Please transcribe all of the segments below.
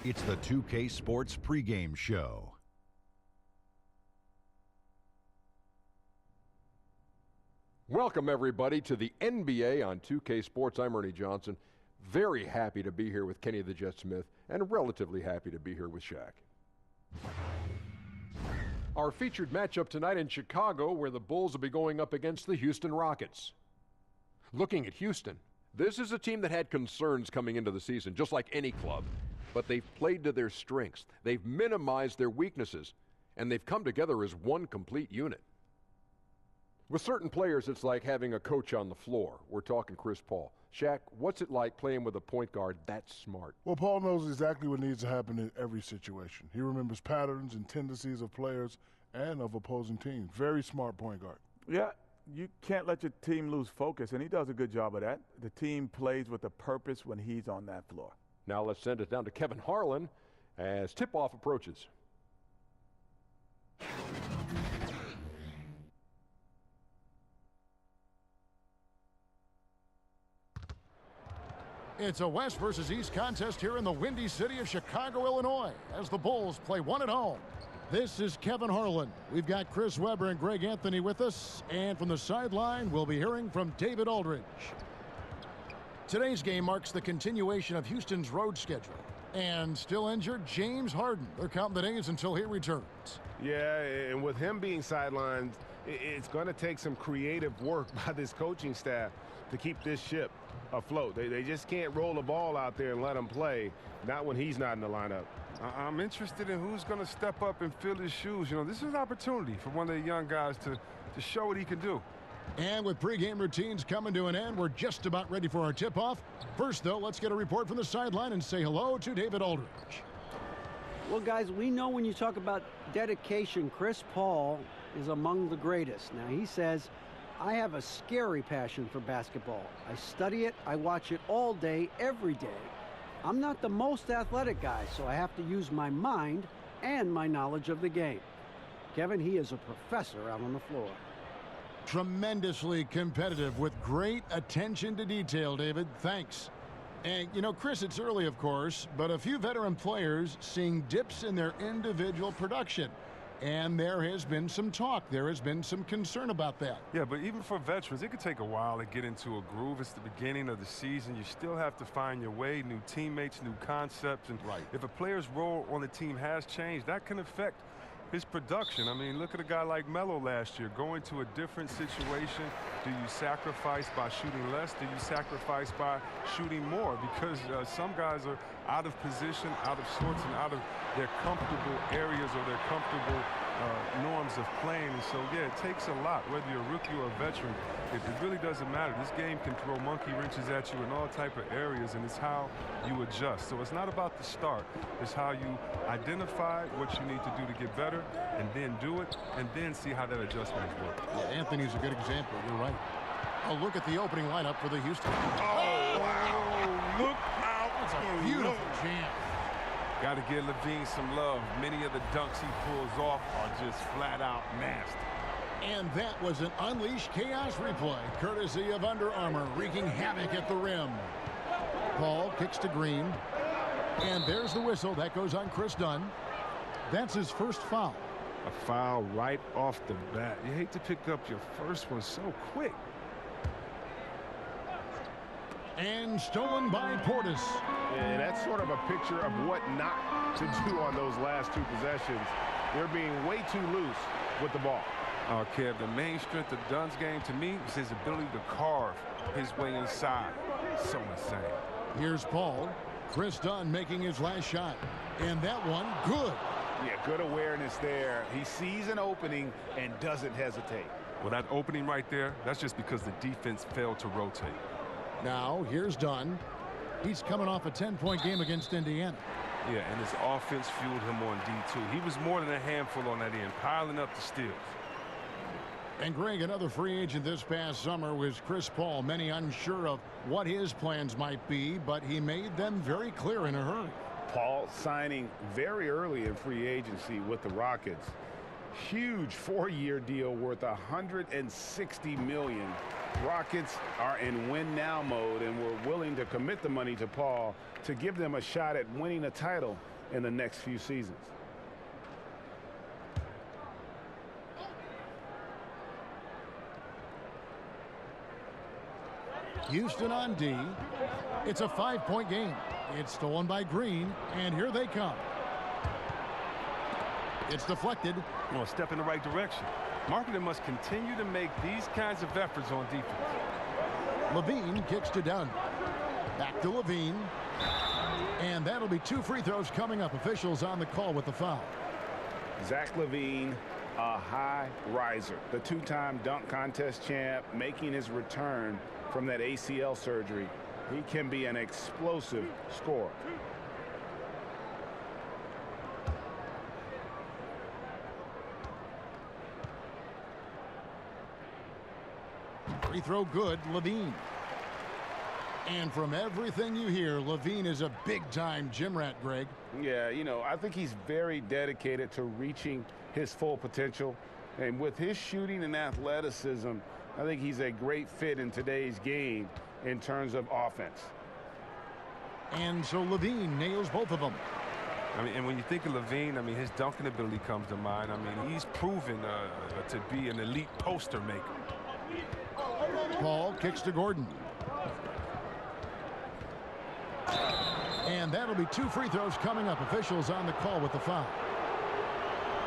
It's the 2K Sports pregame show. Welcome, everybody, to the NBA on 2K Sports. I'm Ernie Johnson. Very happy to be here with Kenny the Jet Smith, and relatively happy to be here with Shaq. Our featured matchup tonight in Chicago, where the Bulls will be going up against the Houston Rockets. Looking at Houston, this is a team that had concerns coming into the season, just like any club, but they've played to their strengths. They've minimized their weaknesses, and they've come together as one complete unit. With certain players, it's like having a coach on the floor. We're talking Chris Paul. Shaq, what's it like playing with a point guard that smart? Well, Paul knows exactly what needs to happen in every situation. He remembers patterns and tendencies of players and of opposing teams. Very smart point guard. Yeah, you can't let your team lose focus, and he does a good job of that. The team plays with a purpose when he's on that floor. Now let's send it down to Kevin Harlan as tip-off approaches. It's a West versus East contest here in the windy city of Chicago, Illinois, as the Bulls play one at home. This is Kevin Harlan. We've got Chris Webber and Greg Anthony with us, and from the sideline, we'll be hearing from David Aldridge. Today's game marks the continuation of Houston's road schedule. And still injured, James Harden. They're counting the days until he returns. Yeah, and with him being sidelined, it's going to take some creative work by this coaching staff to keep this ship afloat. They just can't roll the ball out there and let him play, not when he's not in the lineup. I'm interested in who's going to step up and fill his shoes. You know, this is an opportunity for one of the young guys to show what he can do. And with pregame routines coming to an end, we're just about ready for our tip-off. First, though, let's get a report from the sideline and say hello to David Aldridge. Well, guys, we know when you talk about dedication, Chris Paul is among the greatest. Now, he says, I have a scary passion for basketball. I study it, I watch it all day, every day. I'm not the most athletic guy, so I have to use my mind and my knowledge of the game. Kevin, he is a professor out on the floor. Tremendously competitive with great attention to detail, David. Thanks. And, you know, Chris, it's early, of course, but a few veteran players seeing dips in their individual production. And there has been some talk. There has been some concern about that. Yeah, but even for veterans, it could take a while to get into a groove. It's the beginning of the season. You still have to find your way, new teammates, new concepts. And if a player's role on the team has changed, that can affect his production. I mean, look at a guy like Melo last year, going to a different situation. Do you sacrifice by shooting less? Do you sacrifice by shooting more? Because some guys are out of position, out of sorts, and out of their comfortable areas or their comfortable norms of playing. And so, yeah, it takes a lot, whether you're a rookie or a veteran. It really doesn't matter. This game can throw monkey wrenches at you in all type of areas, and it's how you adjust. So it's not about the start. It's how you identify what you need to do to get better, and then do it, and then see how that adjustment is working. Yeah, Anthony's a good example. You're right. A look at the opening lineup for the Houston. Oh, wow. Look out. That's a beautiful jam. Got to give Levine some love. Many of the dunks he pulls off are just flat out nasty. And that was an Unleash Chaos replay, courtesy of Under Armour, wreaking havoc at the rim. Paul kicks to Green. And there's the whistle. That goes on Chris Dunn. That's his first foul. A foul right off the bat. You hate to pick up your first one so quick. And stolen by Portis. Yeah, that's sort of a picture of what not to do on those last two possessions. They're being way too loose with the ball. Kev, the main strength of Dunn's game to me is his ability to carve his way inside. So insane. Here's Paul. Chris Dunn making his last shot. And that one, good. Yeah, good awareness there. He sees an opening and doesn't hesitate. Well, that opening right there, that's just because the defense failed to rotate. Now, here's Dunn. He's coming off a 10-point game against Indiana. Yeah, and his offense fueled him on D2. He was more than a handful on that end, piling up the steals. And Greg, another free agent this past summer was Chris Paul. Many unsure of what his plans might be, but he made them very clear in a hurry. Paul signing very early in free agency with the Rockets. Huge 4-year deal worth $160 million. Rockets are in win-now mode and were willing to commit the money to Paul to give them a shot at winning a title in the next few seasons. Houston on D. It's a 5-point game. It's stolen by Green, and here they come. It's deflected. A step in the right direction. Marketing must continue to make these kinds of efforts on defense. Levine kicks to Dunn. Back to Levine. And that'll be 2 free throws coming up. Officials on the call with the foul. Zach LaVine, a high riser. The 2-time dunk contest champ, making his return from that ACL surgery. He can be an explosive scorer. Free throw good, Levine. And from everything you hear, Levine is a big-time gym rat, Greg. Yeah, you know, I think he's very dedicated to reaching his full potential. And with his shooting and athleticism, I think he's a great fit in today's game in terms of offense. And so Levine nails both of them. I mean, and when you think of Levine, I mean, his dunking ability comes to mind. I mean, he's proven to be an elite poster maker. Paul kicks to Gordon. And that'll be 2 free throws coming up. Officials on the call with the foul.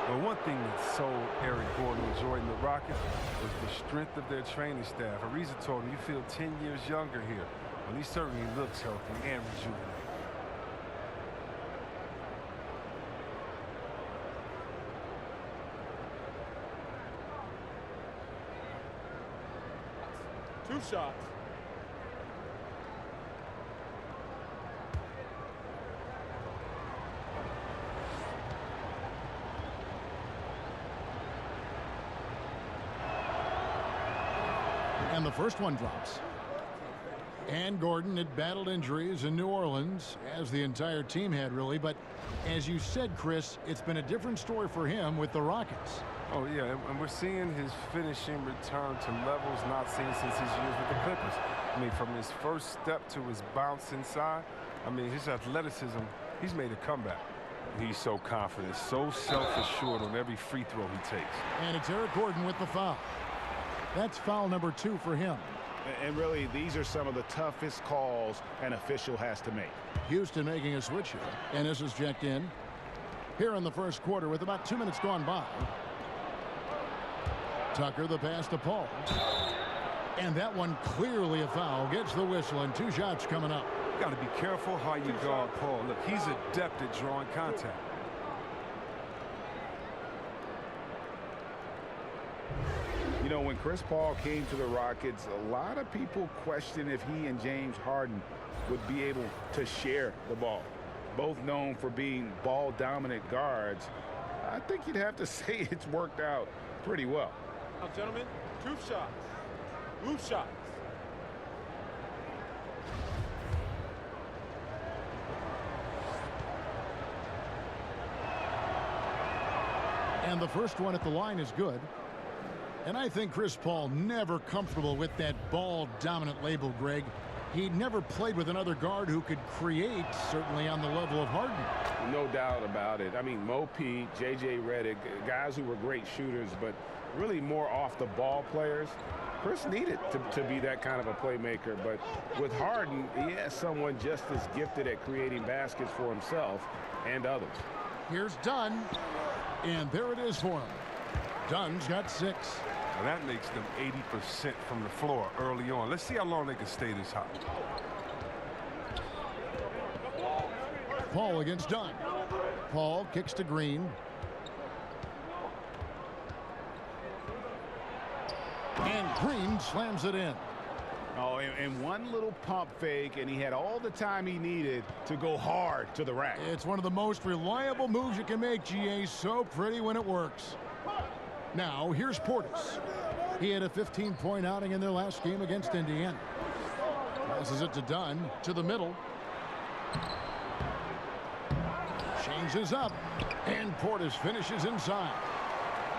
Well, one thing that sold Eric Gordon and Jordan the Rockets was the strength of their training staff. Ariza told him, you feel 10 years younger here. Well, he certainly looks healthy and rejuvenated. Two shots. And the first one drops. And Gordon had battled injuries in New Orleans, as the entire team had, really. But as you said, Chris, it's been a different story for him with the Rockets. Oh, yeah, and we're seeing his finishing return to levels not seen since his years with the Clippers. I mean, from his first step to his bounce inside, I mean, his athleticism, he's made a comeback. He's so confident, so self-assured on every free throw he takes. And it's Eric Gordon with the foul. That's foul number 2 for him. And really, these are some of the toughest calls an official has to make. Houston making a switch here. And this is checked in. Here in the first quarter with about 2 minutes gone by. Tucker the pass to Paul. And that one clearly a foul. Gets the whistle and 2 shots coming up. You got to be careful how you guard Paul. Look, he's adept at drawing contact. You know, when Chris Paul came to the Rockets, a lot of people questioned if he and James Harden would be able to share the ball. Both known for being ball-dominant guards. I think you'd have to say it's worked out pretty well. Now, gentlemen, 2 shots. Loose shots. And the first one at the line is good. And I think Chris Paul never comfortable with that ball-dominant label, Greg. He never played with another guard who could create, certainly on the level of Harden. No doubt about it. I mean, Mo P, J.J. Redick, guys who were great shooters, but really more off-the-ball players. Chris needed to be that kind of a playmaker, but with Harden, he has someone just as gifted at creating baskets for himself and others. Here's Dunn, and there it is for him. Dunn's got 6. Now that makes them 80% from the floor early on. Let's see how long they can stay this hot. Paul against Dunn. Paul kicks to Green. And Green slams it in. Oh, and one little pump fake, and he had all the time he needed to go hard to the rack. It's one of the most reliable moves you can make, GA. So pretty when it works. Now, here's Portis. He had a 15-point outing in their last game against Indiana. Passes it to Dunn, to the middle. Changes up, and Portis finishes inside.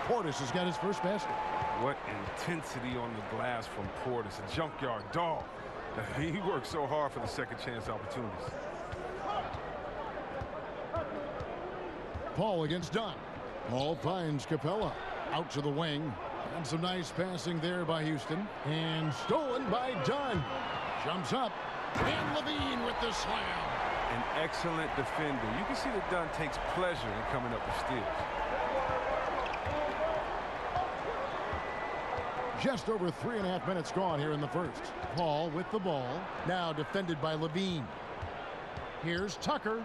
Portis has got his first basket. What intensity on the glass from Portis, a junkyard dog. He works so hard for the second chance opportunities. Paul against Dunn. Paul finds Capella out to the wing. And some nice passing there by Houston. And stolen by Dunn. Jumps up. And Levine with the slam. An excellent defender. You can see that Dunn takes pleasure in coming up with steals. Just over 3.5 minutes gone here in the first. Paul with the ball. Now defended by Levine. Here's Tucker.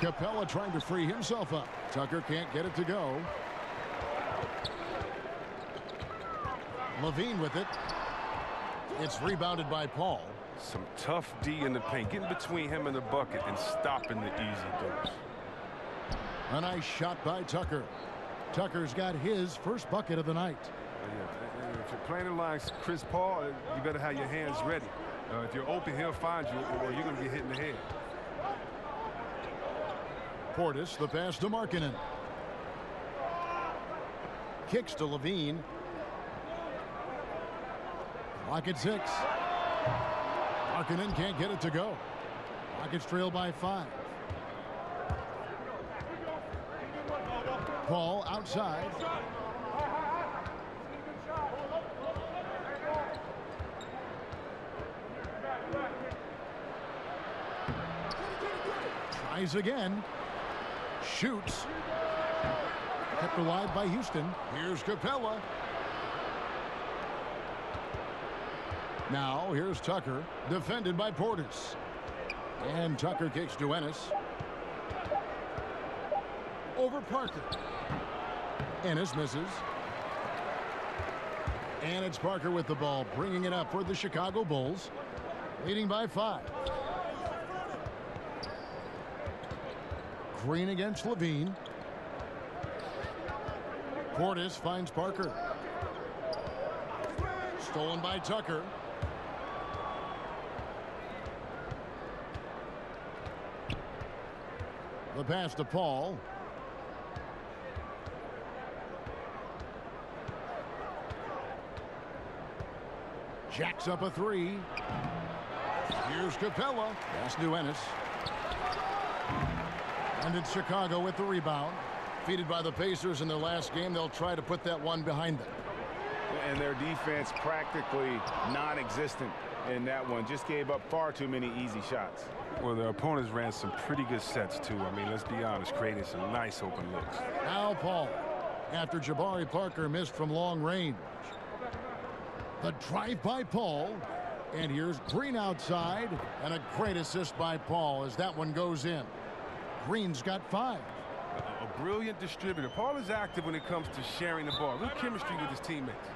Capella trying to free himself up. Tucker can't get it to go. Levine with it. It's rebounded by Paul. Some tough D in the paint. Getting between him and the bucket and stopping the easy goals. A nice shot by Tucker. Tucker's got his first bucket of the night. Yeah, if you're playing along Chris Paul, you better have your hands ready. If you're open, he'll find you, or you're going to get hit in the head. Portis, the pass to Markkanen. Kicks to Levine. Rockets 6. Markkanen can't get it to go. Rockets trail by 5. Paul outside. Tries again. Shoots. Kept alive by Houston. Here's Capella. Now here's Tucker. Defended by Portis. And Tucker kicks to Ennis. Over Parker. Ennis misses. And it's Parker with the ball, bringing it up for the Chicago Bulls. Leading by 5. Green against Levine. Portis finds Parker. Stolen by Tucker. The pass to Paul. Jacks up a 3. Here's Capella. Pass to Ennis. And it's Chicago with the rebound. Defeated by the Pacers in their last game. They'll try to put that one behind them. And their defense practically non-existent in that one. Just gave up far too many easy shots. Well, their opponents ran some pretty good sets, too. I mean, let's be honest, creating some nice open looks. Now Paul, after Jabari Parker missed from long range. The drive by Paul. And here's Green outside. And a great assist by Paul as that one goes in. Green's got 5. A brilliant distributor. Paul is active when it comes to sharing the ball. Good chemistry with his teammates.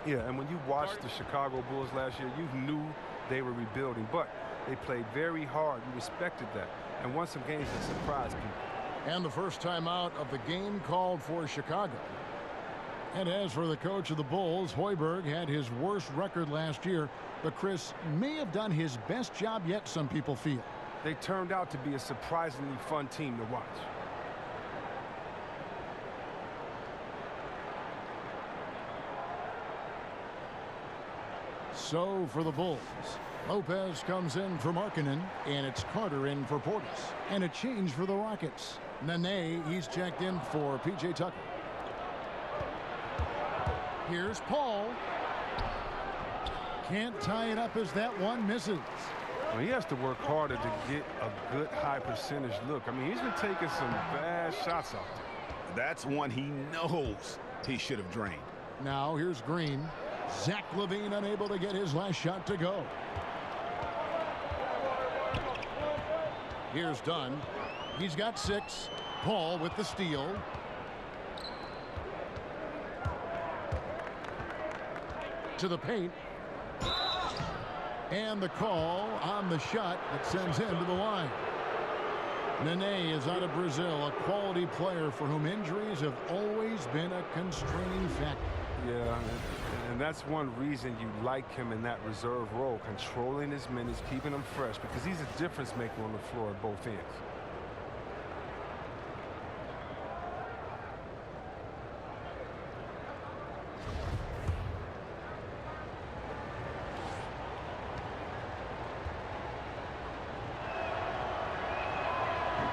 Yeah, and when you watched the Chicago Bulls last year, you knew they were rebuilding, but they played very hard. You respected that and won some games that surprised people. And the first time out of the game called for Chicago. And as for the coach of the Bulls, Hoiberg had his worst record last year, but Chris may have done his best job yet, some people feel. They turned out to be a surprisingly fun team to watch. So for the Bulls, Lopez comes in for Markkanen, and it's Carter in for Portis. And a change for the Rockets. Nene, he's checked in for P.J. Tucker. Here's Paul. Can't tie it up as that one misses. Well, he has to work harder to get a good high percentage look. I mean, he's been taking some bad shots out there. That's one he knows he should have drained. Now here's Green. Zach LaVine unable to get his last shot to go. Here's Dunn. He's got 6. Paul with the steal. To the paint. And the call on the shot that sends him to the line. Nene is out of Brazil, a quality player for whom injuries have always been a constraining factor. Yeah, and that's one reason you like him in that reserve role, controlling his minutes, keeping them fresh, because he's a difference maker on the floor at both ends.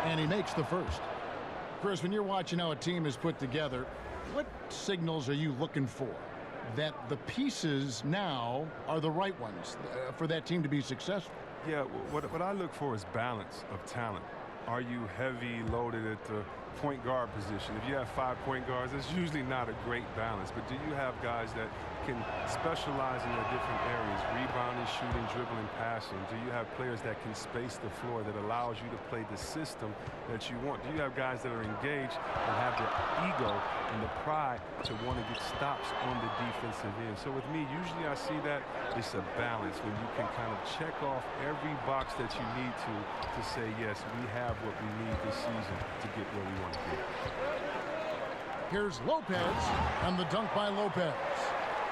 And he makes the first. Chris, when you're watching how a team is put together, what signals are you looking for that the pieces now are the right ones for that team to be successful? Yeah, what I look for is balance of talent. Are you heavy loaded at the point guard position? If you have 5 point guards, that's usually not a great balance. But do you have guys that can specialize in their different areas, rebounding, shooting, dribbling, passing? Do you have players that can space the floor that allows you to play the system that you want? Do you have guys that are engaged and have the ego and the pride to want to get stops on the defensive end? So with me, usually I see that it's a balance when you can kind of check off every box that you need to say, yes, we have what we need this season to get where we want to be. Here's Lopez, and the dunk by Lopez.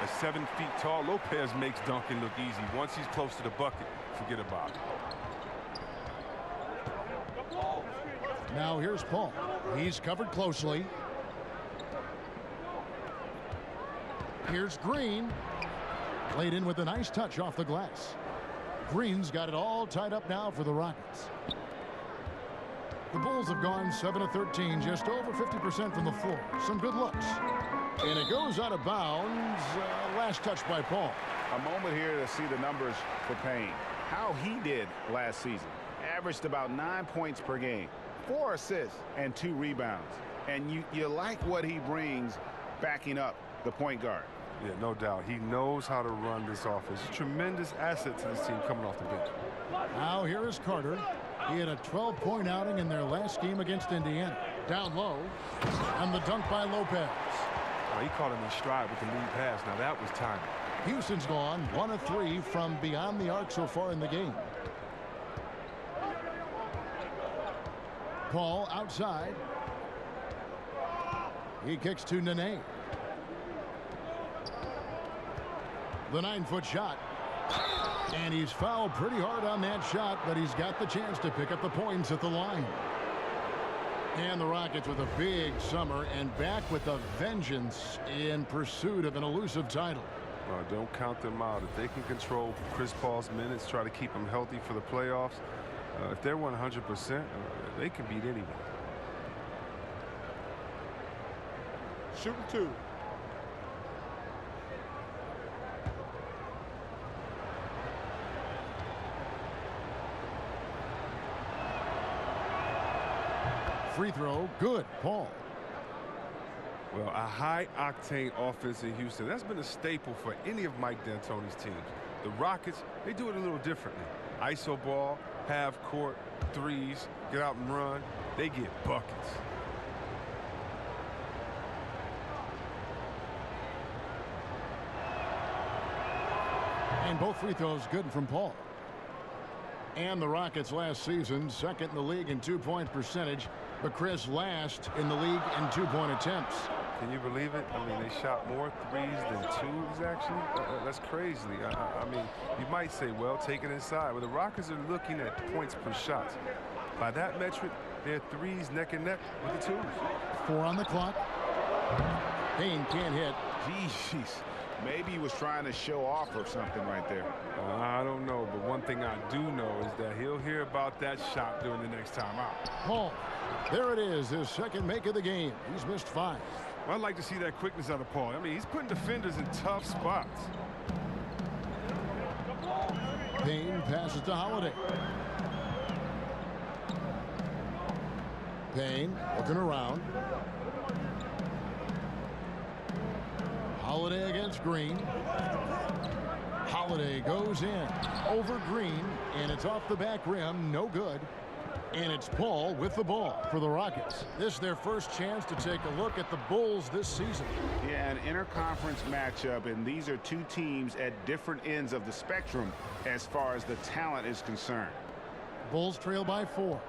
At 7 feet tall, Lopez makes dunking look easy. Once he's close to the bucket, forget about it. Now here's Paul. He's covered closely. Here's Green. Played in with a nice touch off the glass. Green's got it all tied up now for the Rockets. The Bulls have gone 7 of 13, just over 50% from the floor. Some good looks. And it goes out of bounds. Last touch by Paul. A moment here to see the numbers for Payne. How he did last season. Averaged about 9 points per game, 4 assists, and 2 rebounds. And you like what he brings backing up the point guard. Yeah, no doubt. He knows how to run this offense. Tremendous asset to this team coming off the bench. Now here is Carter. He had a 12-point outing in their last game against Indiana. Down low. And the dunk by Lopez. He caught him in stride with the lead pass. Now that was timing. Houston's gone 1 of 3 from beyond the arc so far in the game. Paul outside. He kicks to Nene. The 9-foot shot. And he's fouled pretty hard on that shot, but he's got the chance to pick up the points at the line. And the Rockets with a big summer and back with a vengeance in pursuit of an elusive title. Don't count them out. If they can control Chris Paul's minutes, try to keep him healthy for the playoffs, if they're 100%, they can beat anyone. Shooting 2. Free throw, good, Paul. Well, a high-octane offense in Houston, that's been a staple for any of Mike D'Antoni's teams. The Rockets, they do it a little differently. ISO ball, half court, threes, get out and run. They get buckets. And both free throws good from Paul. And the Rockets last season, second in the league in 2-point percentage, but Chris last in the league in 2-point attempts. Can you believe it? I mean, they shot more threes than twos, actually. That's crazy. I mean, you might say, well, take it inside. But the Rockets are looking at points per shot. By that metric, they're threes neck and neck with the twos. 4 on the clock. Payne can't hit. Jeez. Maybe he was trying to show off or something right there. I don't know, but one thing I do know is that he'll hear about that shot during the next time out. Paul, there it is, his second make of the game. He's missed 5. Well, I'd like to see that quickness out of Paul. I mean, he's putting defenders in tough spots. Payne passes to Holiday. Payne looking around. Holiday against Green. Holiday goes in over Green, and it's off the back rim, no good. And it's Paul with the ball for the Rockets. This is their first chance to take a look at the Bulls this season. Yeah, an interconference matchup, and these are two teams at different ends of the spectrum as far as the talent is concerned. Bulls trail by 4.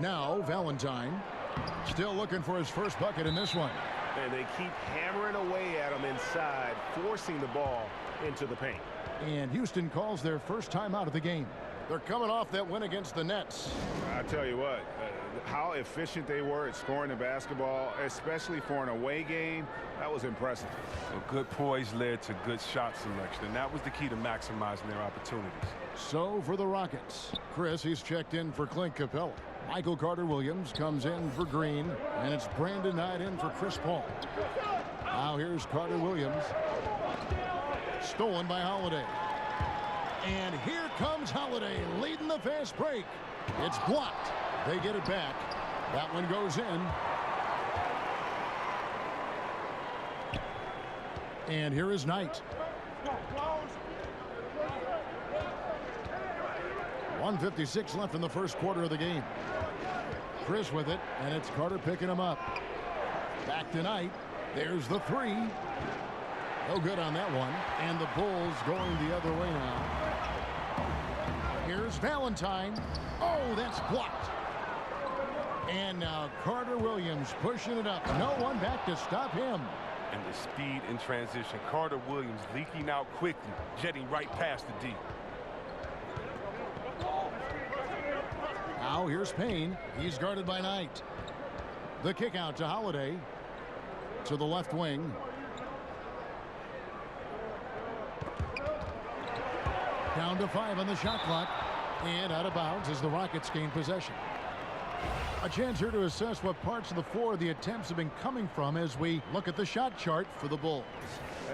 Now Valentine still looking for his first bucket in this one. And they keep hammering away at him inside, forcing the ball into the paint. And Houston calls their first time out of the game. They're coming off that win against the Nets. I tell you what, how efficient they were at scoring the basketball, especially for an away game, that was impressive. Well, good poise led to good shot selection, and that was the key to maximizing their opportunities. So for the Rockets, Chris, he's checked in for Clint Capella. Michael Carter-Williams comes in for Green, and it's Brandon Knight in for Chris Paul. Now here's Carter-Williams. Stolen by Holiday. And here comes Holiday leading the fast break. It's blocked. They get it back. That one goes in. And here is Knight. 1:56 left in the first quarter of the game. Chris with it, and it's Carter picking him up. Back to Knight. There's the three. No good on that one. And the Bulls going the other way now. Here's Valentine. Oh, that's blocked. And now Carter-Williams pushing it up. No one back to stop him. And the speed in transition. Carter-Williams leaking out quickly, jetting right past the D. Now here's Payne. He's guarded by Knight. The kick out to Holiday. To the left wing. Down to 5 on the shot clock. And out of bounds as the Rockets gain possession. A chance here to assess what parts of the floor the attempts have been coming from as we look at the shot chart for the Bulls.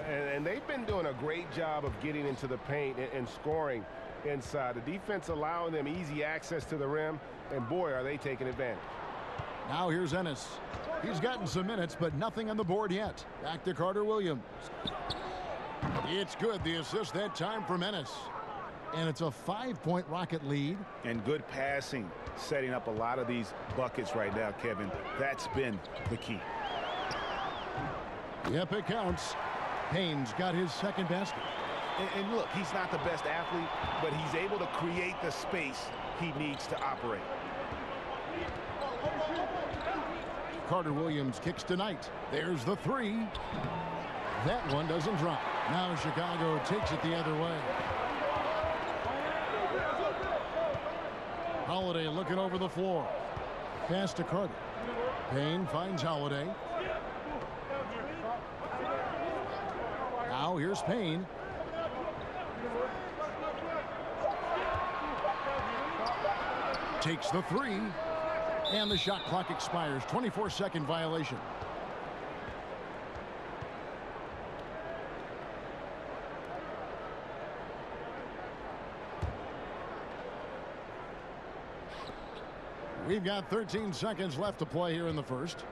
And they've been doing a great job of getting into the paint and scoring inside. The defense allowing them easy access to the rim, and boy, are they taking advantage. Now here's Ennis. He's gotten some minutes, but nothing on the board yet. Back to Carter-Williams. It's good. The assist that time from Ennis. And it's a 5-point Rocket lead. And good passing, setting up a lot of these buckets right now, Kevin. That's been the key. Yep, it counts. Payne's got his second basket. And look, he's not the best athlete, but he's able to create the space he needs to operate. Carter-Williams kicks to Knight. There's the three. That one doesn't drop. Now Chicago takes it the other way. Holiday looking over the floor. Pass to Carter. Payne finds Holiday. Now here's Payne. Takes the three. And the shot clock expires. 24-second violation. We've got 13 seconds left to play here in the first.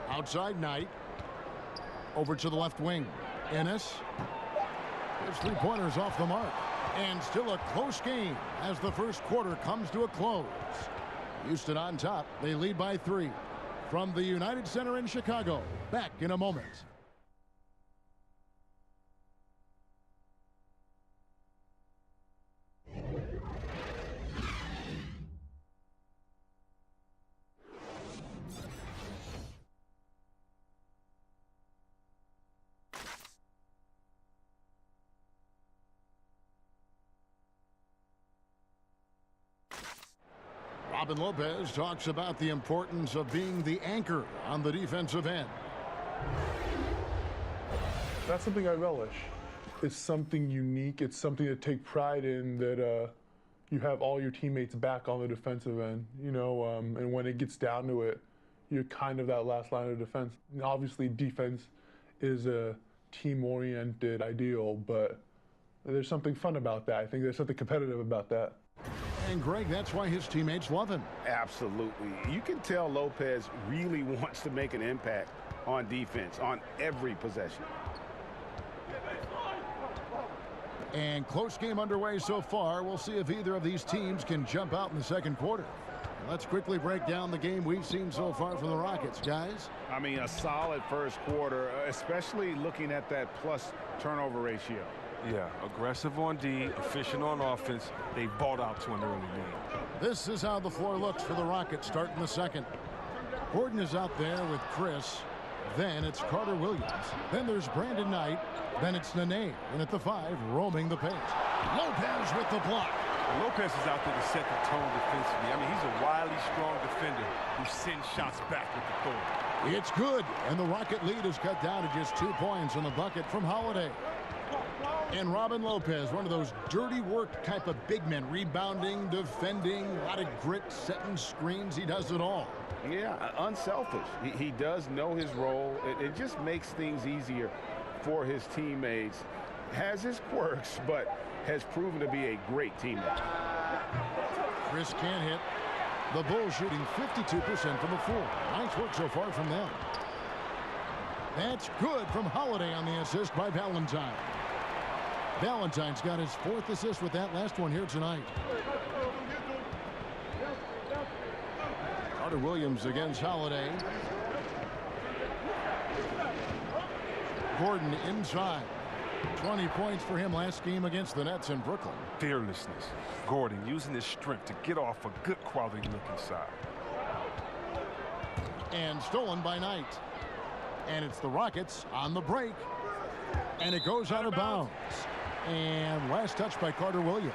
Outside Knight. Over to the left wing. Ennis. His three-pointers off the mark. And still a close game as the first quarter comes to a close. Houston on top. They lead by 3. From the United Center in Chicago. Back in a moment. Robin Lopez talks about the importance of being the anchor on the defensive end. That's something I relish. It's something unique. It's something to take pride in, that you have all your teammates back on the defensive end, you know, and when it gets down to it, you're kind of that last line of defense. And obviously, defense is a team-oriented ideal, but there's something fun about that. I think there's something competitive about that. And Greg, that's why his teammates love him. Absolutely. You can tell Lopez really wants to make an impact on defense, on every possession. And close game underway so far. We'll see if either of these teams can jump out in the second quarter. Let's quickly break down the game we've seen so far from the Rockets, guys. I mean, a solid first quarter, especially looking at that plus turnover ratio. Yeah, aggressive on D, efficient on offense. They balled out to an early lead. This is how the floor looks for the Rockets starting the second. Gordon is out there with Chris. Then it's Carter-Williams. Then there's Brandon Knight. Then it's Nene. And at the 5, roaming the paint. Lopez with the block. Lopez is out there to set the tone defensively. I mean, he's a wildly strong defender who sends shots back with authority. It's good, and the Rocket lead is cut down to just 2 points on the bucket from Holiday. And Robin Lopez, one of those dirty work type of big men, rebounding, defending, a lot of grit, setting screens. He does it all. Yeah, unselfish. He does know his role. It just makes things easier for his teammates. Has his quirks, but has proven to be a great teammate. Chris can't hit. The Bulls shooting 52% from the floor. Nice work so far from them. That's good from Holiday on the assist by Valentine. Valentine's got his 4th assist with that last one here tonight. Carter Williams against Holiday. Gordon inside. 20 points for him last game against the Nets in Brooklyn. Fearlessness. Gordon using his strength to get off a good quality look inside. And stolen by Knight. And it's the Rockets on the break. And it goes out of bounds. And last touch by Carter Williams.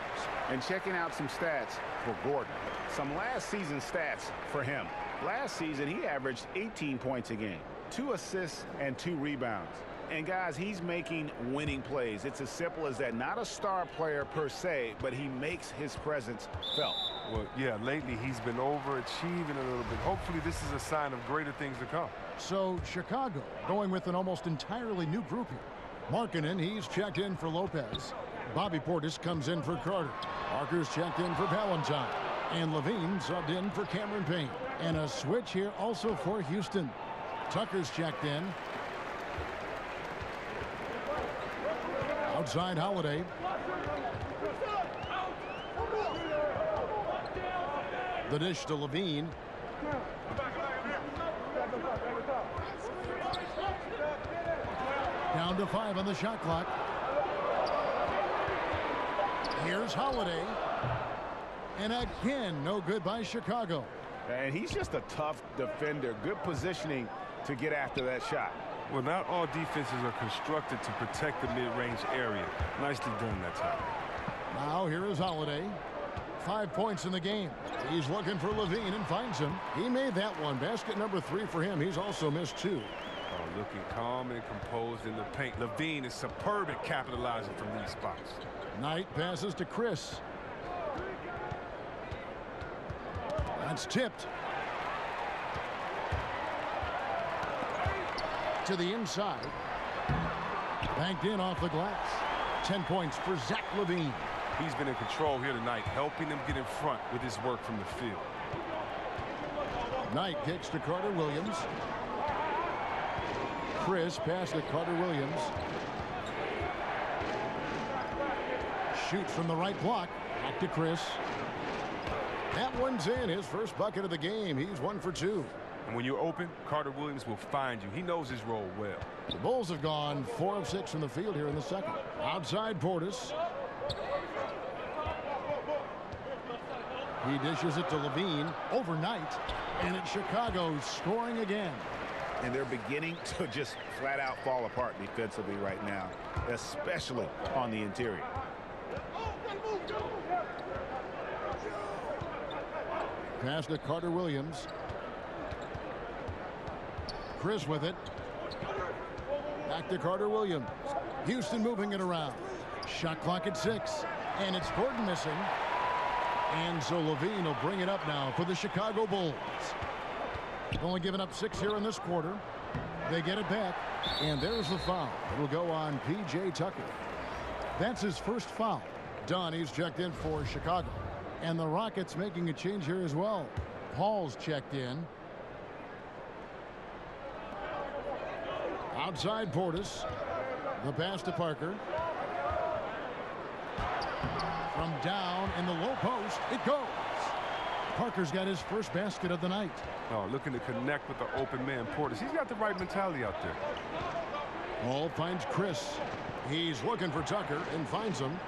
And checking out some stats for Gordon. Some last season stats for him. Last season, he averaged 18 points a game, 2 assists and 2 rebounds. And guys, he's making winning plays. It's as simple as that. Not a star player per se, but he makes his presence felt. Well, yeah, lately he's been overachieving a little bit. Hopefully this is a sign of greater things to come. So Chicago going with an almost entirely new group here. Markkanen, he's checked in for Lopez. Bobby Portis comes in for Carter. Parker's checked in for Valentine. And Levine subbed in for Cameron Payne. And a switch here also for Houston. Tucker's checked in. Outside Holiday. The dish to Levine. Down to 5 on the shot clock. Here's Holiday. And again, no good by Chicago. And he's just a tough defender. Good positioning to get after that shot. Well, not all defenses are constructed to protect the mid-range area. Nicely done that time. Now here is Holiday. 5 points in the game. He's looking for Levine and finds him. He made that one. Basket number 3 for him. He's also missed 2. Oh, looking calm and composed in the paint. Levine is superb at capitalizing from these spots. Knight passes to Chris. That's tipped. To the inside. Banked in off the glass. 10 points for Zach Levine. He's been in control here tonight, helping them get in front with his work from the field. Knight kicks to Carter Williams. Chris pass to Carter Williams. Shoots from the right block. Back to Chris. That one's in. His first bucket of the game. He's 1 for 2. And when you're open, Carter Williams will find you. He knows his role well. The Bulls have gone 4 of 6 from the field here in the second. Outside Portis. He dishes it to Levine overnight. And it's Chicago scoring again. And they're beginning to just flat out fall apart defensively right now, especially on the interior. Pass to Carter Williams. Chris with it. Back to Carter Williams. Houston moving it around. Shot clock at 6. And it's Gordon missing. And so Levine will bring it up now for the Chicago Bulls. Only given up 6 here in this quarter. They get it back. And there's the foul. It'll go on P.J. Tucker. That's his first foul. Dunn, he's checked in for Chicago. And the Rockets making a change here as well. Paul's checked in. Outside Portis. The pass to Parker. From down in the low post, it goes. Parker's got his first basket of the night. Oh, looking to connect with the open man, Portis. He's got the right mentality out there. Paul finds Chris. He's looking for Tucker and finds him.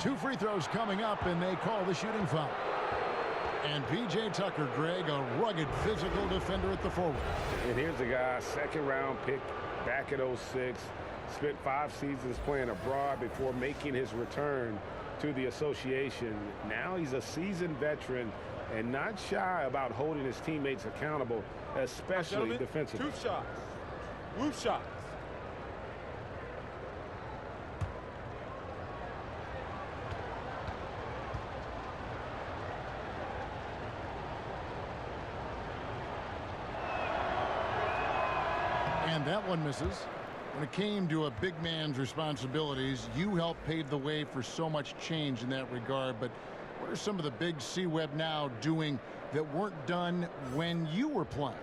2 free throws coming up, and they call the shooting foul. And P.J. Tucker, Greg, a rugged physical defender at the forward. And here's a guy, second-round pick, back at 06. Spent 5 seasons playing abroad before making his return to the association. Now he's a seasoned veteran and not shy about holding his teammates accountable, especially defensively. 2 shots. Roof shots. And that one misses. When it came to a big man's responsibilities, you helped pave the way for so much change in that regard. But what are some of the big C-Web now doing that weren't done when you were playing?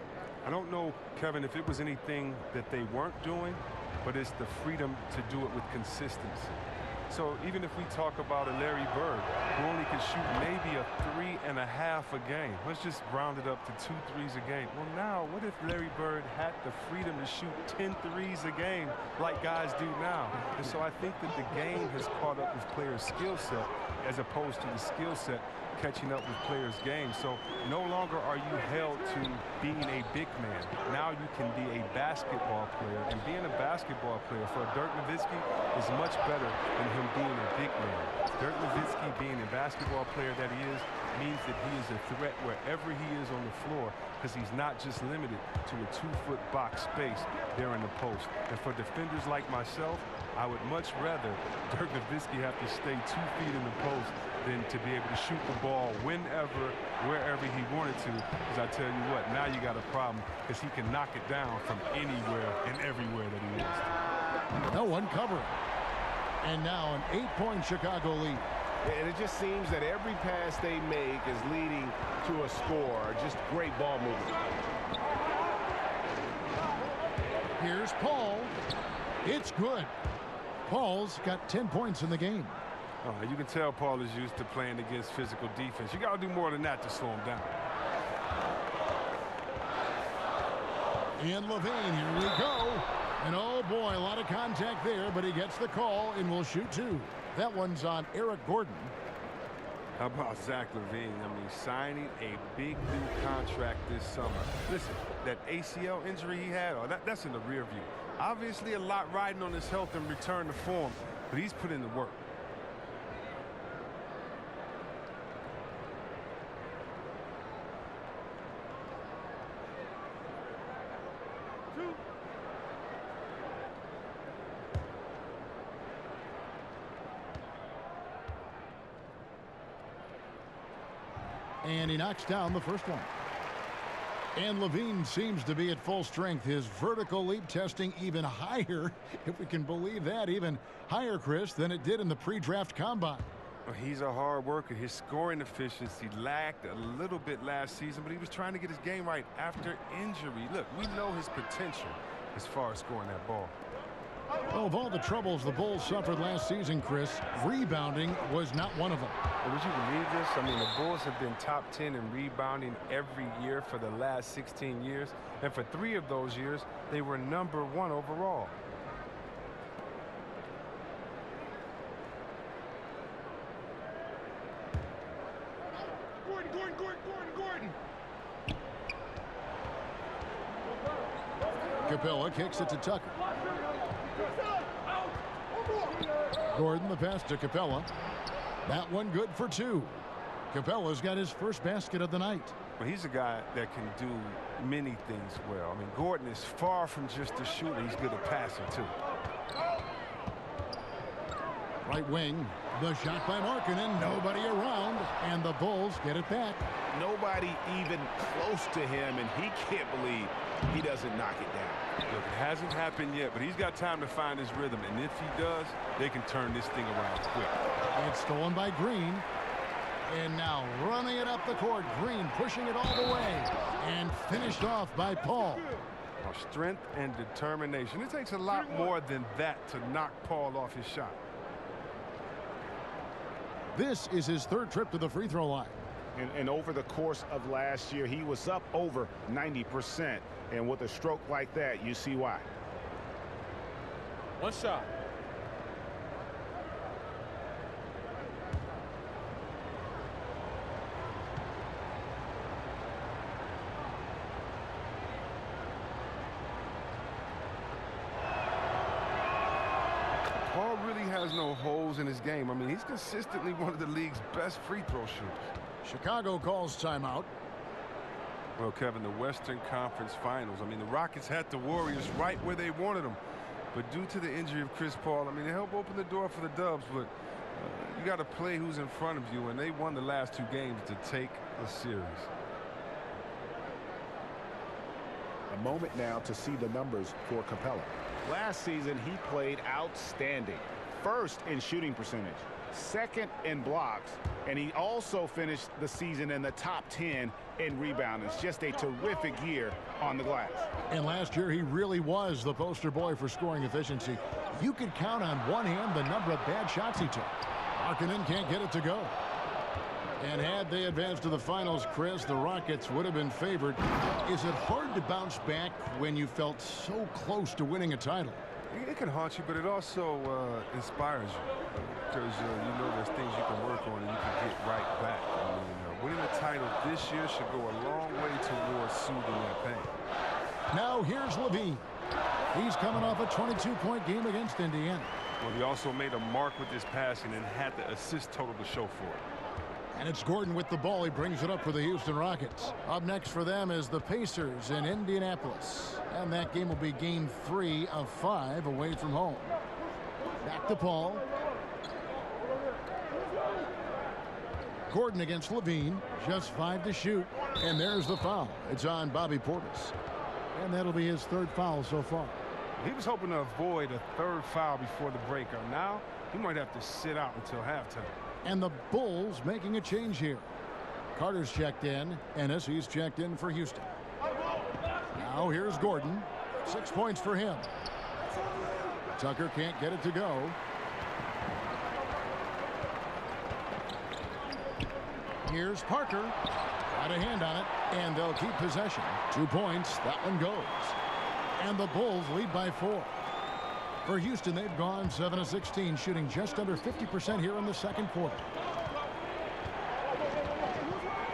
I don't know, Kevin, if it was anything that they weren't doing, but it's the freedom to do it with consistency. So even if we talk about a Larry Bird who only could shoot maybe a 3.5 a game, let's just round it up to 2 threes a game. Well, now what if Larry Bird had the freedom to shoot 10 threes a game like guys do now? And so I think that the game has caught up with players' skill set as opposed to the skill set catching up with players' games. So no longer are you held to being a big man. Now you can be a basketball player, and being a basketball player for Dirk Nowitzki is much better than him being a big man. Dirk Nowitzki, being a basketball player that he is, means that he is a threat wherever he is on the floor, because he's not just limited to a 2-foot box space there in the post. And for defenders like myself, I would much rather Dirk Nowitzki have to stay 2 feet in the post than to be able to shoot the ball whenever, wherever he wanted to. Because I tell you what, now you got a problem, because he can knock it down from anywhere and everywhere that he wants to. No one covering. And now an 8-point Chicago lead. And it just seems that every pass they make is leading to a score. Just great ball movement. Here's Paul. It's good. Paul's got 10 points in the game. Oh, you can tell Paul is used to playing against physical defense. You got to do more than that to slow him down. And Levine, here we go. And oh boy, a lot of contact there, but he gets the call and will shoot 2. That one's on Eric Gordon. How about Zach LaVine? I mean, signing a big new contract this summer. Listen, that ACL injury he had, that's in the rear view. Obviously a lot riding on his health and return to form, but he's put in the work. And he knocks down the first one. And Levine seems to be at full strength. His vertical leap testing even higher, if we can believe that, even higher, Chris, than it did in the pre-draft combine. Well, he's a hard worker. His scoring efficiency lagged a little bit last season, but he was trying to get his game right after injury. Look, we know his potential as far as scoring that ball. Well, of all the troubles the Bulls suffered last season, Chris, rebounding was not one of them. Would you believe this? I mean, the Bulls have been top 10 in rebounding every year for the last 16 years. And for 3 of those years, they were #1 overall. Gordon. Capella kicks it to Tucker. Gordon the pass to Capella. That one good for 2. Capella's got his first basket of the night. Well, he's a guy that can do many things well. I mean, Gordon is far from just a shooter. He's good at passing, too. Right wing. The shot by Markkanen. Nobody around. And the Bulls get it back. Nobody even close to him, and he can't believe he doesn't knock it down. Look, it hasn't happened yet, but he's got time to find his rhythm. And if he does, they can turn this thing around quick. It's stolen by Green. And now running it up the court. Green pushing it all the way. And finished off by Paul. Strength and determination. It takes a lot more than that to knock Paul off his shot. This is his 3rd trip to the free throw line. And over the course of last year, he was up over 90%. And with a stroke like that, you see why. 1 shot. has no holes in his game. I mean, he's consistently one of the league's best free throw shooters. Chicago calls timeout. Well, Kevin, the Western Conference Finals. I mean, the Rockets had the Warriors right where they wanted them. But due to the injury of Chris Paul, I mean, they helped open the door for the Dubs, but you got to play who's in front of you, and they won the last 2 games to take the series. A moment now to see the numbers for Capella. Last season, he played outstanding. First in shooting percentage, second in blocks, and he also finished the season in the top 10 in rebounding. It's just a terrific year on the glass. And last year, he really was the poster boy for scoring efficiency. You could count on one hand the number of bad shots he took. Markkanen can't get it to go. And had they advanced to the finals, Chris, the Rockets would have been favored. Is it hard to bounce back when you felt so close to winning a title? It can haunt you, but it also inspires you because you know there's things you can work on and you can get right back. I mean, winning a title this year should go a long way towards soothing that pain. Now here's Levine. He's coming off a 22-point game against Indiana. Well, he also made a mark with his passing and had the assist total to show for it. And it's Gordon with the ball. He brings it up for the Houston Rockets. Up next for them is the Pacers in Indianapolis. And that game will be game 3 of 5 away from home. Back to Paul. Gordon against Levine. Just 5 to shoot. And there's the foul. It's on Bobby Portis. And that'll be his 3rd foul so far. He was hoping to avoid a 3rd foul before the breakout. Now, he might have to sit out until halftime. And the Bulls making a change here. Carter's checked in. Ennis, he's checked in for Houston. Now here's Gordon. 6 points for him. Tucker can't get it to go. Here's Parker. Got a hand on it, and they'll keep possession. 2 points. That one goes. And the Bulls lead by 4. For Houston, they've gone 7 of 16, shooting just under 50% here in the 2nd quarter.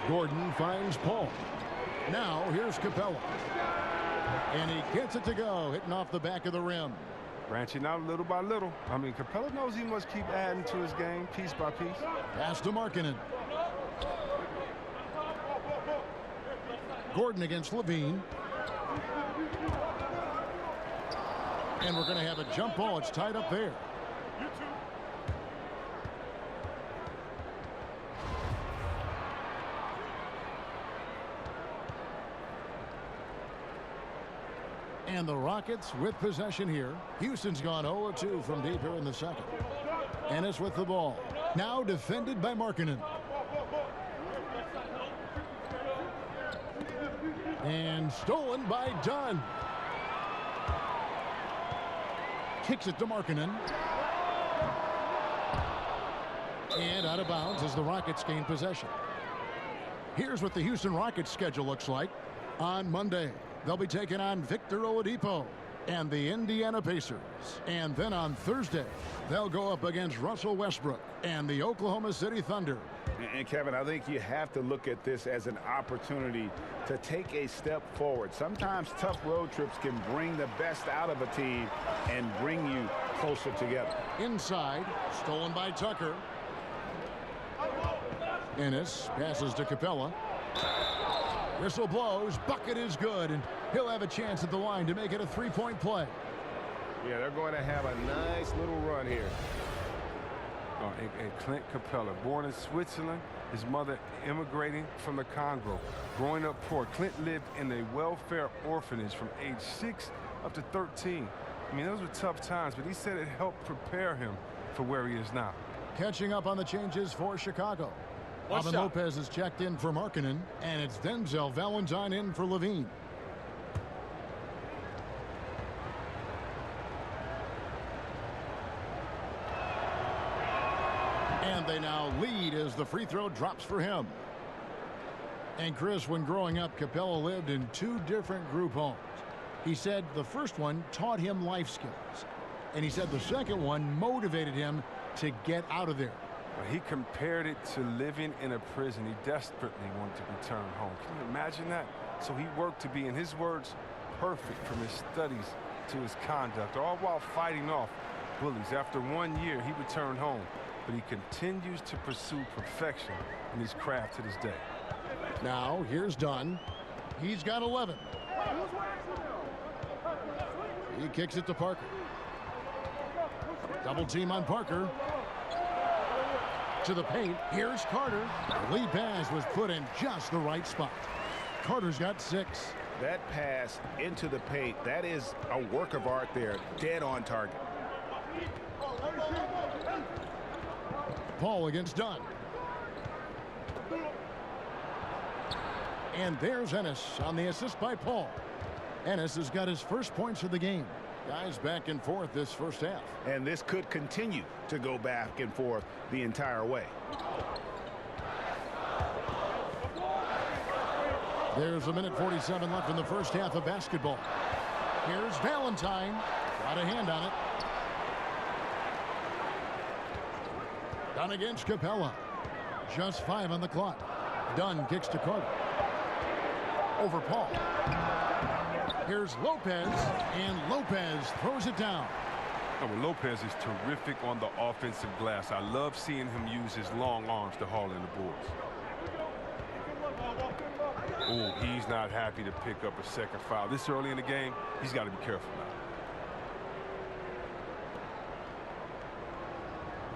Gordon finds Paul. Now here's Capella. And he gets it to go, hitting off the back of the rim. Branching out little by little. I mean, Capella knows he must keep adding to his game piece by piece. Pass to Markkanen. Gordon against Levine. And we're going to have a jump ball. It's tied up there. And the Rockets with possession here. Houston's gone 0-2 from deep here in the 2nd. Ennis with the ball. Now defended by Markkanen. And stolen by Dunn. Kicks it to Markkanen. And out of bounds as the Rockets gain possession. Here's what the Houston Rockets schedule looks like. On Monday, they'll be taking on Victor Oladipo and the Indiana Pacers. And then on Thursday, they'll go up against Russell Westbrook and the Oklahoma City Thunder. And Kevin, I think you have to look at this as an opportunity to take a step forward. Sometimes tough road trips can bring the best out of a team and bring you closer together. Inside, stolen by Tucker. Ennis passes to Capella. Whistle blows, bucket is good, and he'll have a chance at the line to make it a 3-point play. Yeah, they're going to have a nice little run here. And Clint Capella, born in Switzerland, his mother immigrating from the Congo. Growing up poor, Clint lived in a welfare orphanage from age 6 up to 13. I mean, those were tough times, but he said it helped prepare him for where he is now. Catching up on the changes for Chicago. Robin Lopez is checked in for Markkanen, and it's Denzel Valentine in for Levine. And they now lead as the free throw drops for him. And Chris, when growing up, Capella lived in 2 different group homes. He said the first one taught him life skills. And he said the second one motivated him to get out of there. He compared it to living in a prison. He desperately wanted to return home. Can you imagine that? So he worked to be, in his words, perfect from his studies to his conduct, all while fighting off bullies. After 1 year, he returned home, but he continues to pursue perfection in his craft to this day. Now, here's Dunn. He's got 11. He kicks it to Parker. Double team on Parker. To the paint. Here's Carter. The lead pass was put in just the right spot. Carter's got 6. That pass into the paint, that is a work of art there. Dead on target. Paul against Dunn. And there's Ennis on the assist by Paul. Ennis has got his first points of the game. Guys back and forth this first half. And this could continue to go back and forth the entire way. There's a minute 47 left in the first half of basketball. Here's Valentine. Got a hand on it. Dunn against Capella. Just 5 on the clock. Dunn kicks to Carter. Over Paul. Here's Lopez, and Lopez throws it down. Oh, well, Lopez is terrific on the offensive glass. I love seeing him use his long arms to haul in the boards. Oh, he's not happy to pick up a second foul. This early in the game, he's got to be careful now.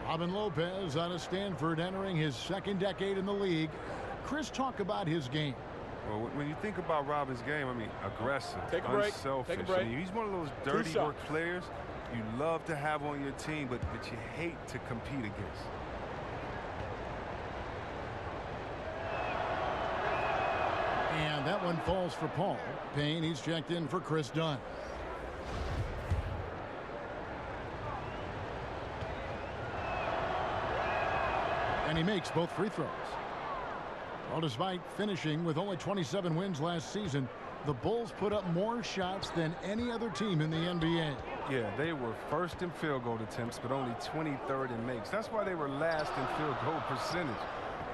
Robin Lopez out of Stanford, entering his second decade in the league. Chris, talk about his game. Well, when you think about Robin's game, I mean, aggressive, unselfish. Take a break. I mean, he's one of those dirty work players you love to have on your team, but you hate to compete against. And that one falls for Paul. Payne, he's checked in for Chris Dunn. And he makes both free throws. Well, despite finishing with only 27 wins last season, the Bulls put up more shots than any other team in the NBA. Yeah, they were first in field goal attempts, but only 23rd in makes. That's why they were last in field goal percentage.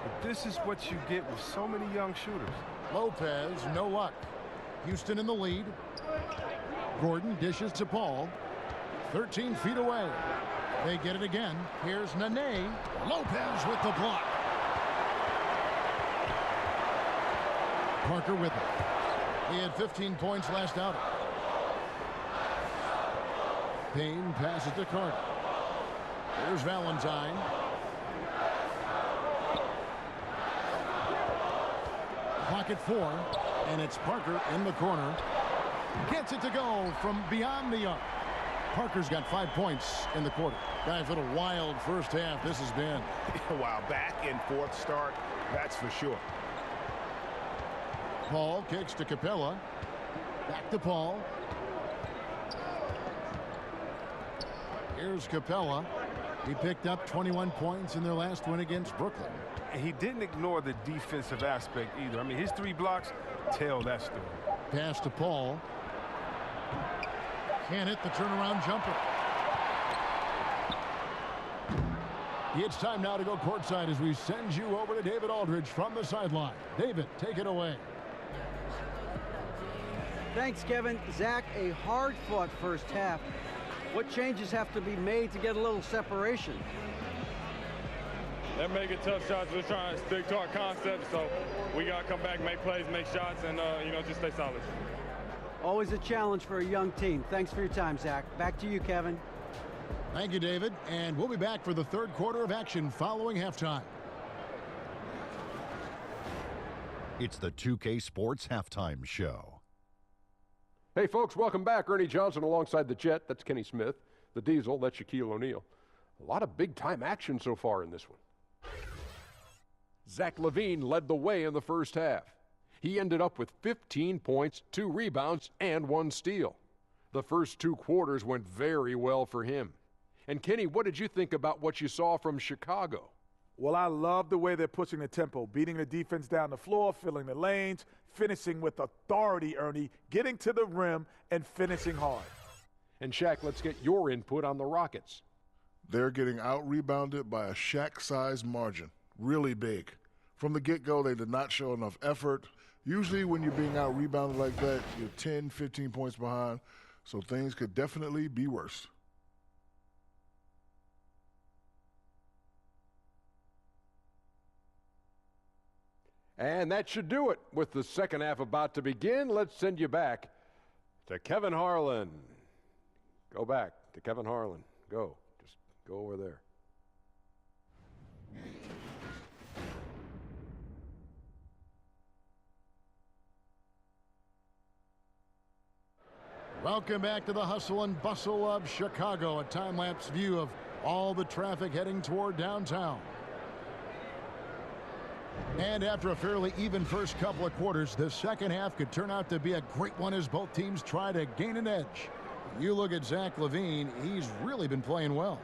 But this is what you get with so many young shooters. Lopez, no luck. Houston in the lead. Gordon dishes to Paul. 13 feet away. They get it again. Here's Nene. Lopez with the block. Parker with it. He had 15 points last outing. Payne passes to Carter. Here's Valentine. Pocket 4, and it's Parker in the corner. Gets it to go from beyond the arc. Parker's got 5 points in the quarter. Guys, what a wild first half this has been. Wow, back and forth start, that's for sure. Paul kicks to Capella. Back to Paul. Here's Capella. He picked up 21 points in their last win against Brooklyn. And he didn't ignore the defensive aspect either. I mean, his 3 blocks tell that story. Pass to Paul. Can't hit the turnaround jumper. It's time now to go courtside as we send you over to David Aldridge from the sideline. David, take it away. Thanks, Kevin. Zach, a hard-fought first half. What changes have to be made to get a little separation? They're making tough shots. We're trying to stick to our concept, so we got to come back, make plays, make shots, and, just stay solid. Always a challenge for a young team. Thanks for your time, Zach. Back to you, Kevin. Thank you, David. And we'll be back for the third quarter of action following halftime. It's the 2K Sports Halftime Show. Hey, folks, welcome back. Ernie Johnson alongside the Jet. That's Kenny Smith. The Diesel, that's Shaquille O'Neal. A lot of big-time action so far in this one. Zach LaVine led the way in the first half. He ended up with 15 points, 2 rebounds, and 1 steal. The first 2 quarters went very well for him. And Kenny, what did you think about what you saw from Chicago? Well, I love the way they're pushing the tempo, beating the defense down the floor, filling the lanes, finishing with authority, Ernie, getting to the rim and finishing hard. And Shaq, let's get your input on the Rockets. They're getting out-rebounded by a Shaq-sized margin, really big. From the get-go, they did not show enough effort. Usually when you're being out-rebounded like that, you're 10, 15 points behind, so things could definitely be worse. And that should do it. With the second half about to begin, let's send you back to Kevin Harlan. Go back to Kevin Harlan. Go. Just go over there. Welcome back to the hustle and bustle of Chicago. A time-lapse view of all the traffic heading toward downtown. And after a fairly even first couple of quarters, the second half could turn out to be a great one as both teams try to gain an edge. You look at Zach LaVine, he's really been playing well.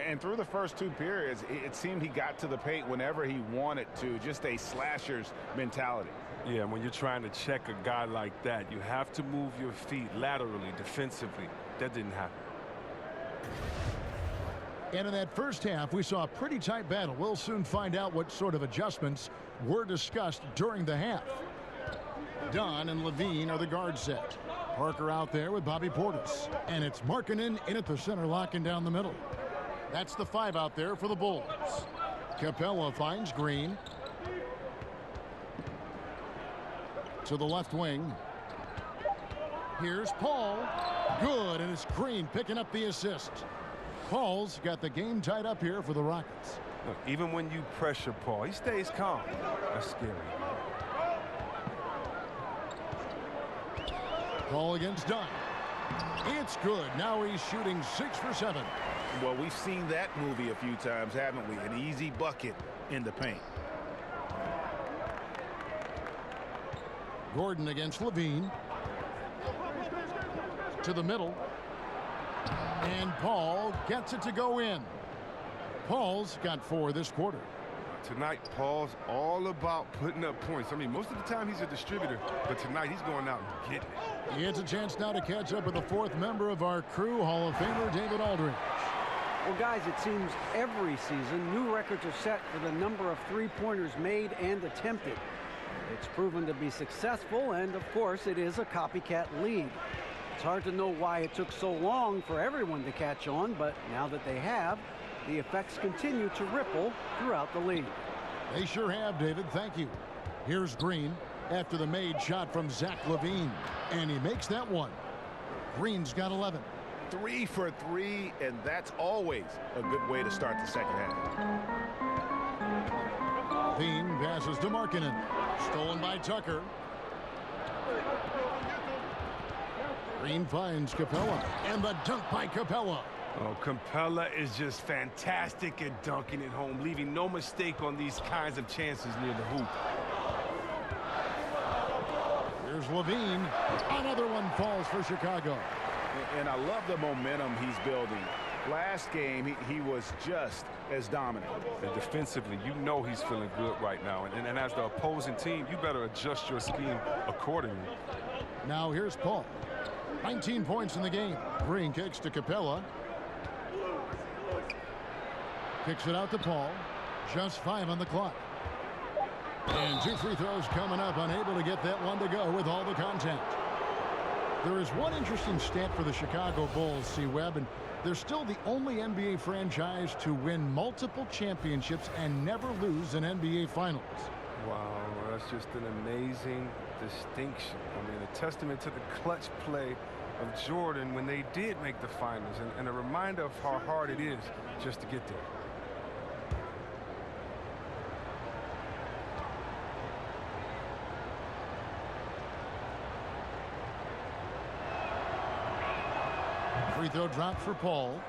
And through the first two periods, it seemed he got to the paint whenever he wanted to, just a slasher's mentality. Yeah, when you're trying to check a guy like that, you have to move your feet laterally, defensively. That didn't happen. And in that first half, we saw a pretty tight battle. We'll soon find out what sort of adjustments were discussed during the half. Dunn and LaVine are the guard set. Parker out there with Bobby Portis. And it's Markkanen in at the center, locking down the middle. That's the 5 out there for the Bulls. Capella finds Green. To the left wing. Here's Paul. Good, and it's Green picking up the assist. Paul's got the game tied up here for the Rockets. Look, even when you pressure Paul, he stays calm. That's scary. Paul against Dunn. It's good. Now he's shooting 6 for 7. Well, we've seen that movie a few times, haven't we? An easy bucket in the paint. Gordon against LaVine. To the middle. And Paul gets it to go in. Paul's got 4 this quarter. Tonight, Paul's all about putting up points. I mean, most of the time he's a distributor, but tonight he's going out and getting it. He gets a chance now to catch up with the 4th member of our crew, Hall of Famer David Aldridge. Well, guys, it seems every season new records are set for the number of three-pointers made and attempted. It's proven to be successful, and of course, it is a copycat league. It's hard to know why it took so long for everyone to catch on, but now that they have, the effects continue to ripple throughout the league. They sure have, David. Thank you. Here's Green after the made shot from Zach LaVine, and he makes that one. Green's got 11. 3 for 3, and that's always a good way to start the second half. LaVine passes to Markkanen. Stolen by Tucker. Green finds Capella, and the dunk by Capella. Oh, Capella is just fantastic at dunking it home, leaving no mistake on these kinds of chances near the hoop. Here's LaVine. Another one falls for Chicago. And I love the momentum he's building. Last game, he was just as dominant. And defensively, you know he's feeling good right now. And as the opposing team, you better adjust your scheme accordingly. Now here's Paul. 19 points in the game. Green kicks to Capella. Kicks it out to Paul. Just 5 on the clock. And 2 free throws coming up. Unable to get that one to go with all the contact. There is one interesting stat for the Chicago Bulls, C-Webb, and they're still the only NBA franchise to win multiple championships and never lose an NBA Finals. Wow, that's just an amazing distinction. I mean, a testament to the clutch play of Jordan when they did make the finals, and a reminder of how hard it is just to get there. Free throw drop for Paul.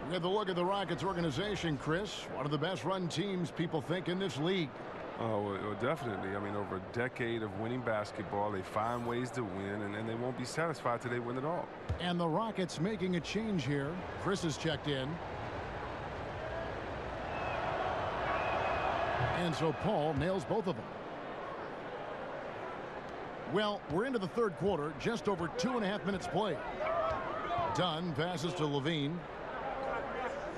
We have the look at the Rockets organization, Chris. One of the best run teams people think in this league. Oh, well, definitely. I mean, over a decade of winning basketball, they find ways to win, and they won't be satisfied till they win it all. And the Rockets making a change here. Chris has checked in. And so Paul nails both of them. Well, we're into the third quarter, just over 2.5 minutes played. Dunn passes to LaVine.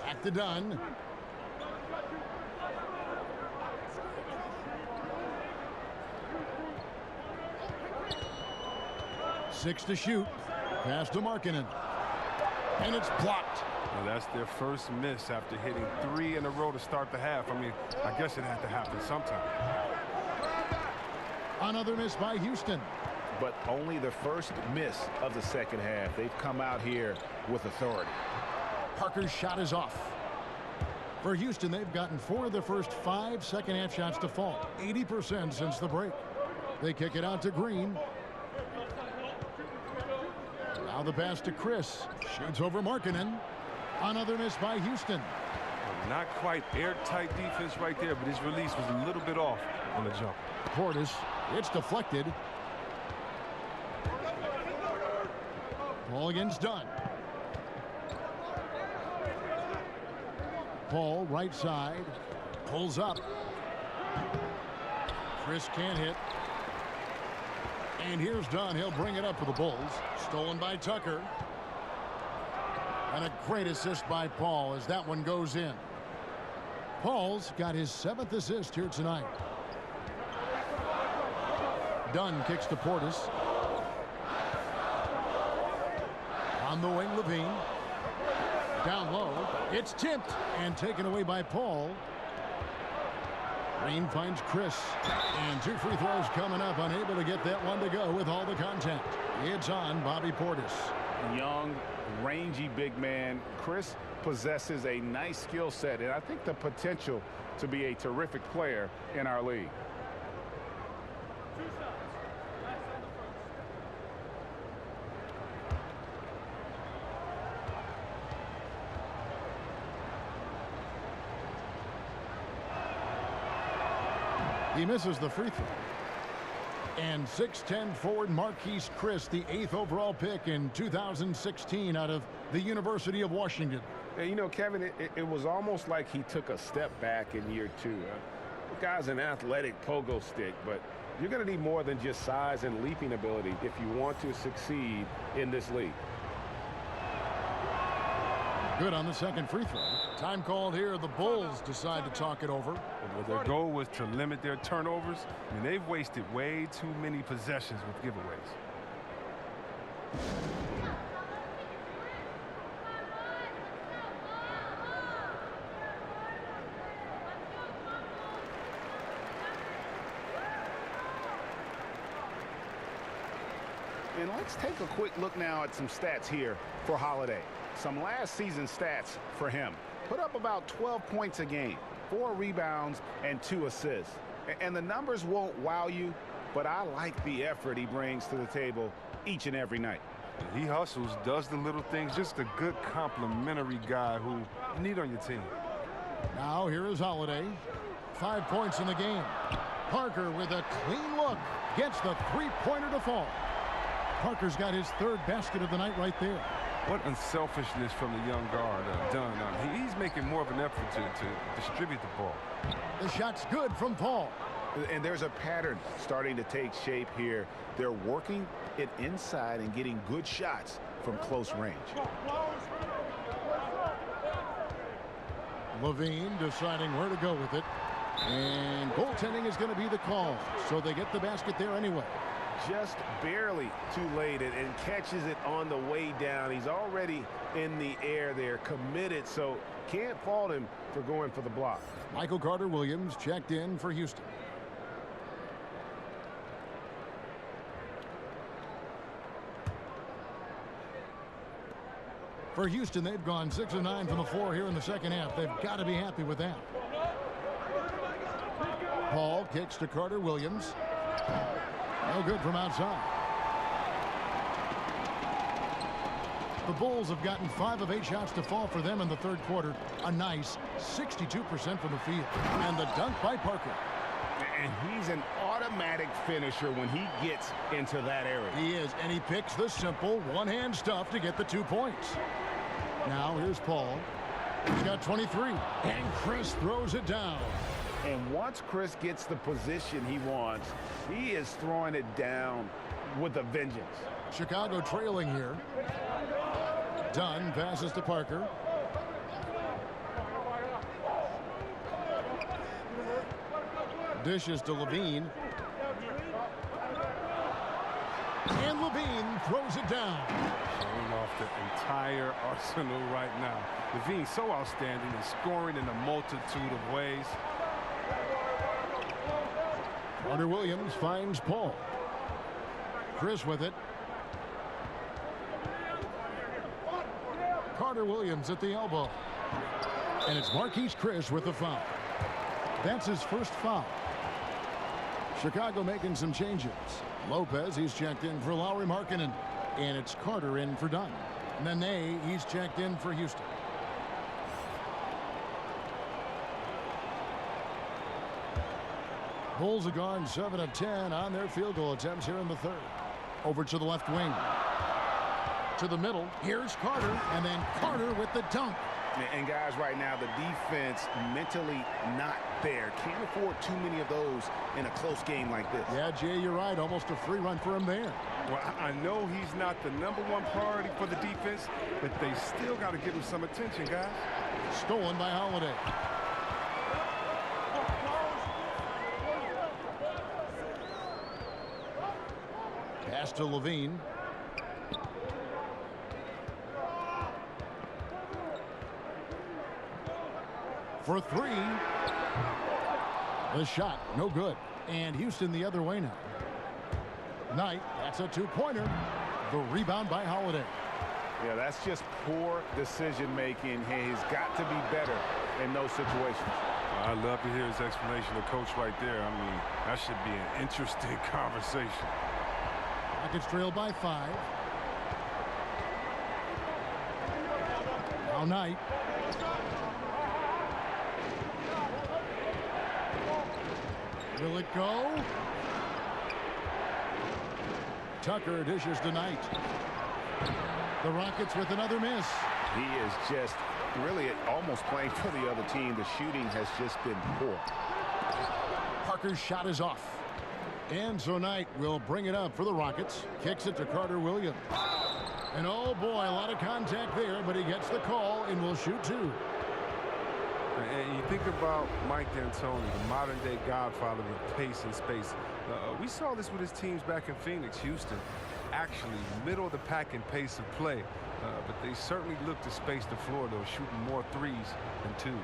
Back to Dunn. Six to shoot. Pass to Markkanen. And it's blocked. Well, that's their first miss after hitting 3 in a row to start the half. I mean, I guess it had to happen sometime. Another miss by Houston. But only the first miss of the second half. They've come out here with authority. Parker's shot is off. For Houston, they've gotten 4 of the first 5 second-half shots to fall. 80% since the break. They kick it out to Green. Now the pass to Chris. Shoots over Markkanen. Another miss by Houston. Not quite airtight defense right there, but his release was a little bit off on the jump. Portis. It's deflected. Ball against Dunn. Paul, right side, pulls up. Chris can't hit. And here's Dunn. He'll bring it up for the Bulls. Stolen by Tucker. And a great assist by Paul as that one goes in. Paul's got his 7th assist here tonight. Dunn kicks to Portis. On the wing, Levine. Down low. It's tipped and taken away by Paul. Green finds Chris. And 2 free throws coming up. Unable to get that one to go with all the contact. It's on Bobby Portis. Young, rangy big man. Chris possesses a nice skill set, and I think the potential to be a terrific player in our league. He misses the free throw. And 6'10" forward Marquise Chris, the 8th overall pick in 2016 out of the University of Washington. You know, Kevin, it was almost like he took a step back in year 2. The guy's an athletic pogo stick, but you're going to need more than just size and leaping ability if you want to succeed in this league. Good on the second free throw. Time called here. The Bulls decide to talk it over. Well, their goal was to limit their turnovers, and they've wasted way too many possessions with giveaways. And let's take a quick look now at some stats here for Holiday. Some last season stats for him. Put up about 12 points a game, 4 rebounds, and 2 assists. And the numbers won't wow you, but I like the effort he brings to the table each and every night. He hustles, does the little things, just a good complimentary guy who you need on your team. Now here is Holiday. 5 points in the game. Parker with a clean look gets the three-pointer to fall. Parker's got his 3rd basket of the night right there. What unselfishness from the young guard, Dunn. He's making more of an effort to distribute the ball. The shot's good from Paul. And there's a pattern starting to take shape here. They're working it inside and getting good shots from close range. Levine deciding where to go with it. And goaltending is going to be the call. So they get the basket there anyway. Just barely too late and catches it on the way down. He's already in the air there, committed, so can't fault him for going for the block. Michael Carter-Williams checked in for Houston. For Houston, they've gone 6 of 9 from the floor here in the second half. They've got to be happy with that. Paul kicks to Carter-Williams. No good from outside. The Bulls have gotten 5 of 8 shots to fall for them in the 3rd quarter. A nice 62% from the field. And the dunk by Parker. And he's an automatic finisher when he gets into that area. He is, and he picks the simple one-hand stuff to get the 2 points. Now here's Paul. He's got 23. And Chris throws it down. And once Chris gets the position he wants, he is throwing it down with a vengeance. Chicago trailing here. Dunn passes to Parker. Dishes to Levine. And Levine throws it down. Showing off the entire arsenal right now. Levine so outstanding and scoring in a multitude of ways. Carter Williams finds Paul. Chris with it. Carter Williams at the elbow. And it's Marquise Chris with the foul. That's his first foul. Chicago making some changes. Lopez, he's checked in for Lauri Markkanen. And it's Carter in for Dunn. Nene, he's checked in for Houston. Bulls have gone 7 of 10 on their field goal attempts here in the third. Over to the left wing. To the middle. Here's Carter. And then Carter with the dunk. And guys, right now, the defense mentally not there. Can't afford too many of those in a close game like this. Yeah, Jay, you're right. Almost a free run for him there. Well, I know he's not the #1 priority for the defense, but they still got to give him some attention, guys. Stolen by Holiday. Pass to Levine. For three. The shot, no good. And Houston the other way now. Knight, that's a two-pointer. The rebound by Holiday. Yeah, that's just poor decision-making. He's got to be better in those situations. I love to hear his explanation of coach right there. I mean, that should be an interesting conversation. Rockets trail by 5. Now Knight. Will it go? Tucker dishes to Knight. The Rockets with another miss. He is just really almost playing for the other team. The shooting has just been poor. Parker's shot is off. And so Knight will bring it up for the Rockets. Kicks it to Carter Williams. And oh boy, a lot of contact there, but he gets the call and will shoot 2. And you think about Mike D'Antoni, the modern-day godfather of pace and space. We saw this with his teams back in Phoenix, Houston. Actually, middle of the pack in pace of play. But they certainly look to space the floor, though, shooting more threes than 2s.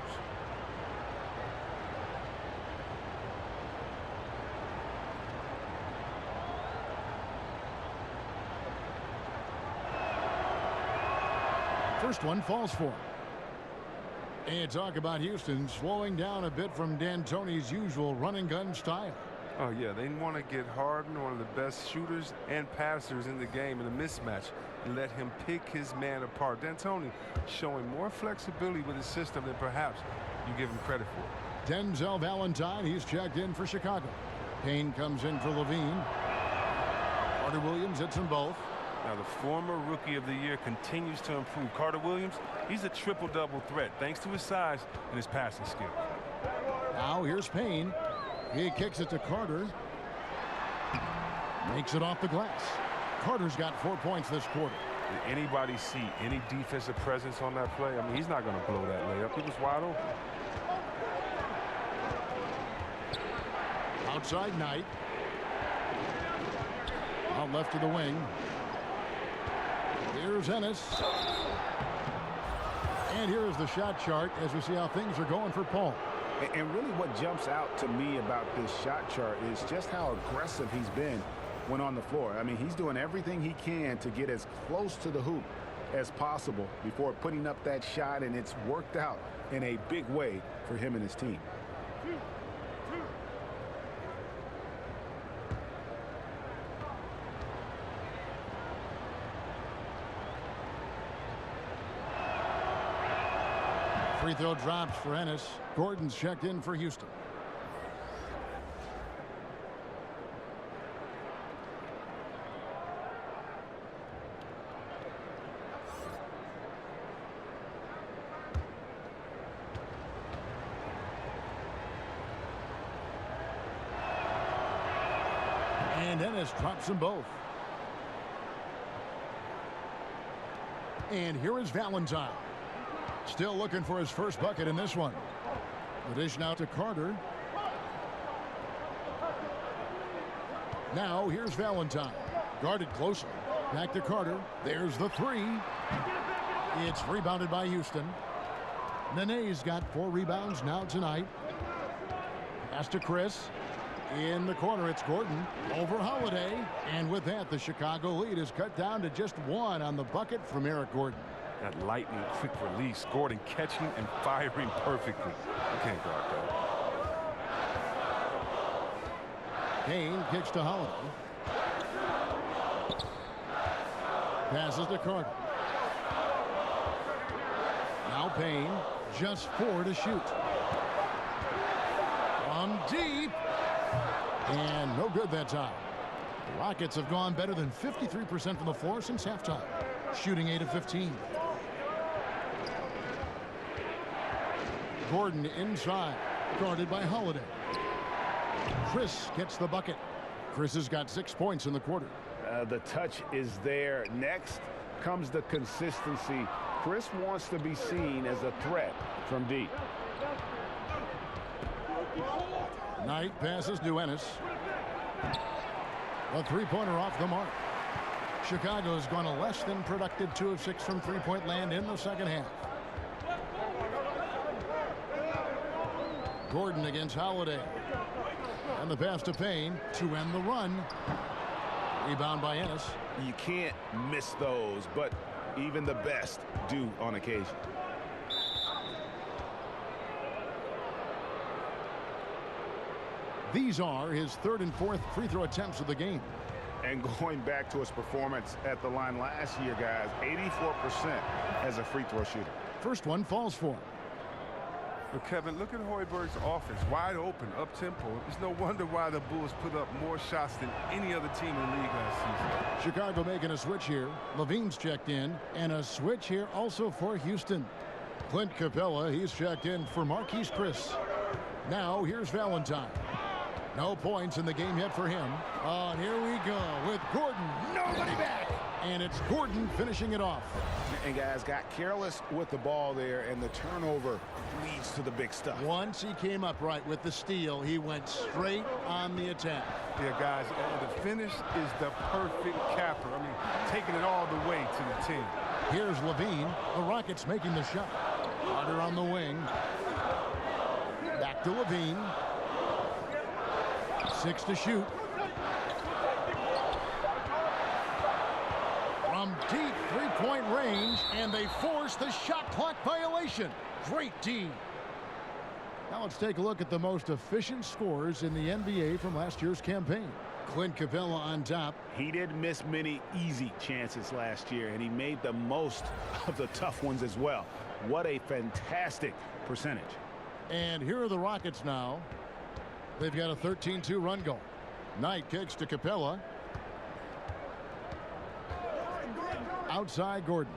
First one falls for him. And talk about Houston slowing down a bit from D'Antoni's usual run-and-gun style. Oh, yeah, they want to get Harden, one of the best shooters and passers in the game, in a mismatch, and let him pick his man apart. D'Antoni showing more flexibility with his system than perhaps you give him credit for. Denzel Valentine, he's checked in for Chicago. Payne comes in for Levine. Carter Williams hits them both. Now, the former Rookie of the Year continues to improve. Carter Williams, he's a triple-double threat thanks to his size and his passing skill. Now here's Payne. He kicks it to Carter. Makes it off the glass. Carter's got 4 points this quarter. Did anybody see any defensive presence on that play? I mean, he's not going to blow that layup. He was wide open. Outside Knight. Out left to the wing. Here's Ennis. And here's the shot chart as we see how things are going for Paul. And really what jumps out to me about this shot chart is just how aggressive he's been when on the floor. I mean, he's doing everything he can to get as close to the hoop as possible before putting up that shot, and it's worked out in a big way for him and his team. Free throw drops for Ennis. Gordon's checked in for Houston. And Ennis drops them both. And here is Valentine. Still looking for his first bucket in this one. The dish now to Carter. Now here's Valentine. Guarded closely. Back to Carter. There's the 3. It's rebounded by Houston. Nene's got 4 rebounds now tonight. Pass to Chris. In the corner, it's Gordon over Holiday. And with that, the Chicago lead is cut down to just 1 on the bucket from Eric Gordon. That lightning quick release. Gordon catching and firing perfectly. You can't guard that. Kane kicks to Holiday. Passes to Carter. Now Payne, just 4 to shoot. From deep. And no good that time. The Rockets have gone better than 53% from the floor since halftime. Shooting 8 of 15. Gordon inside. Guarded by Holiday. Chris gets the bucket. Chris has got 6 points in the quarter. The touch is there. Next comes the consistency. Chris wants to be seen as a threat from deep. Knight passes to Ennis. A three-pointer off the mark. Chicago's gone a less than productive 2 of 6 from three-point land in the second half. Gordon against Holiday. And the pass to Payne to end the run. Rebound by Ennis. You can't miss those, but even the best do on occasion. These are his 3rd and 4th free throw attempts of the game. And going back to his performance at the line last year, guys, 84% as a free throw shooter. First one falls for him. But Kevin, look at Hoiberg's offense. Wide open, up-tempo. It's no wonder why the Bulls put up more shots than any other team in the league last season. Chicago making a switch here. Levine's checked in. And a switch here also for Houston. Clint Capella, he's checked in for Marquise Chris. Now here's Valentine. No points in the game yet for him. Oh, and here we go with Gordon. Nobody back. And it's Gordon finishing it off. And guys got careless with the ball there, and the turnover leads to the big stuff. Once he came up right with the steal, he went straight on the attack. Yeah, guys, the finish is the perfect capper. I mean, taking it all the way to the 10. Here's Levine. The Rockets making the shot. Carter on the wing. Back to Levine. 6 to shoot. From deep three-point range, and they force the shot clock violation. Great D. Now let's take a look at the most efficient scorers in the NBA from last year's campaign. Clint Capella on top. He didn't miss many easy chances last year, and he made the most of the tough ones as well. What a fantastic percentage. And here are the Rockets now. They've got a 13-2 run goal. Knight kicks to Capella. Outside Gordon.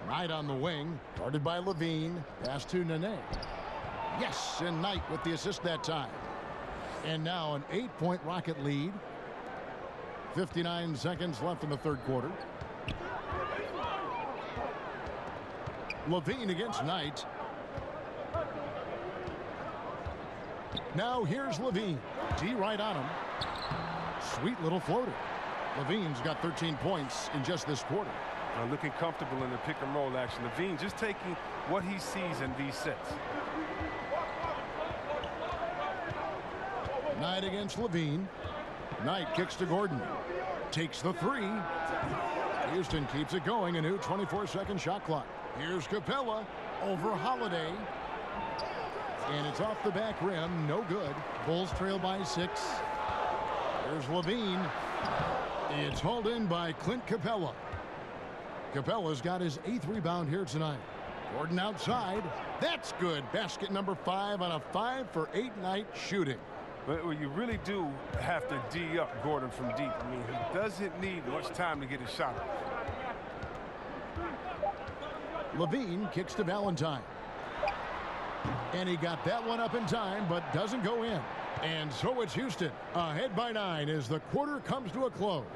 Knight on the wing. Guarded by Levine. Pass to Nene. Yes, and Knight with the assist that time. And now an 8-point Rocket lead. 59 seconds left in the third quarter. Levine against Knight. Now here's Levine. D right on him. Sweet little floater. Levine's got 13 points in just this quarter. Looking comfortable in the pick and roll action. Levine just taking what he sees in these sets. Knight against Levine. Knight kicks to Gordon. Takes the 3. Houston keeps it going. A new 24-second shot clock. Here's Capella over Holiday. And it's off the back rim. No good. Bulls trail by 6. There's Levine. It's hauled in by Clint Capella. Capella's got his 8th rebound here tonight. Gordon outside. That's good. Basket number 5 on a 5-for-8 night shooting. But you really do have to D up Gordon from deep. I mean, he doesn't need much time to get his shot off. Levine kicks to Valentine. And he got that one up in time, but doesn't go in. And so it's Houston ahead by 9 as the quarter comes to a close.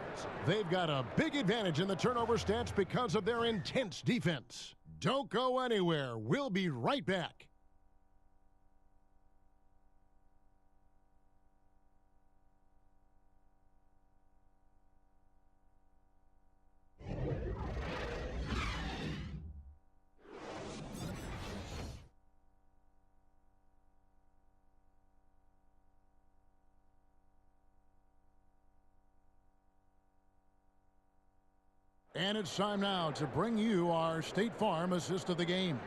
They've got a big advantage in the turnover stats because of their intense defense. Don't go anywhere. We'll be right back. And it's time now to bring you our State Farm assist of the game.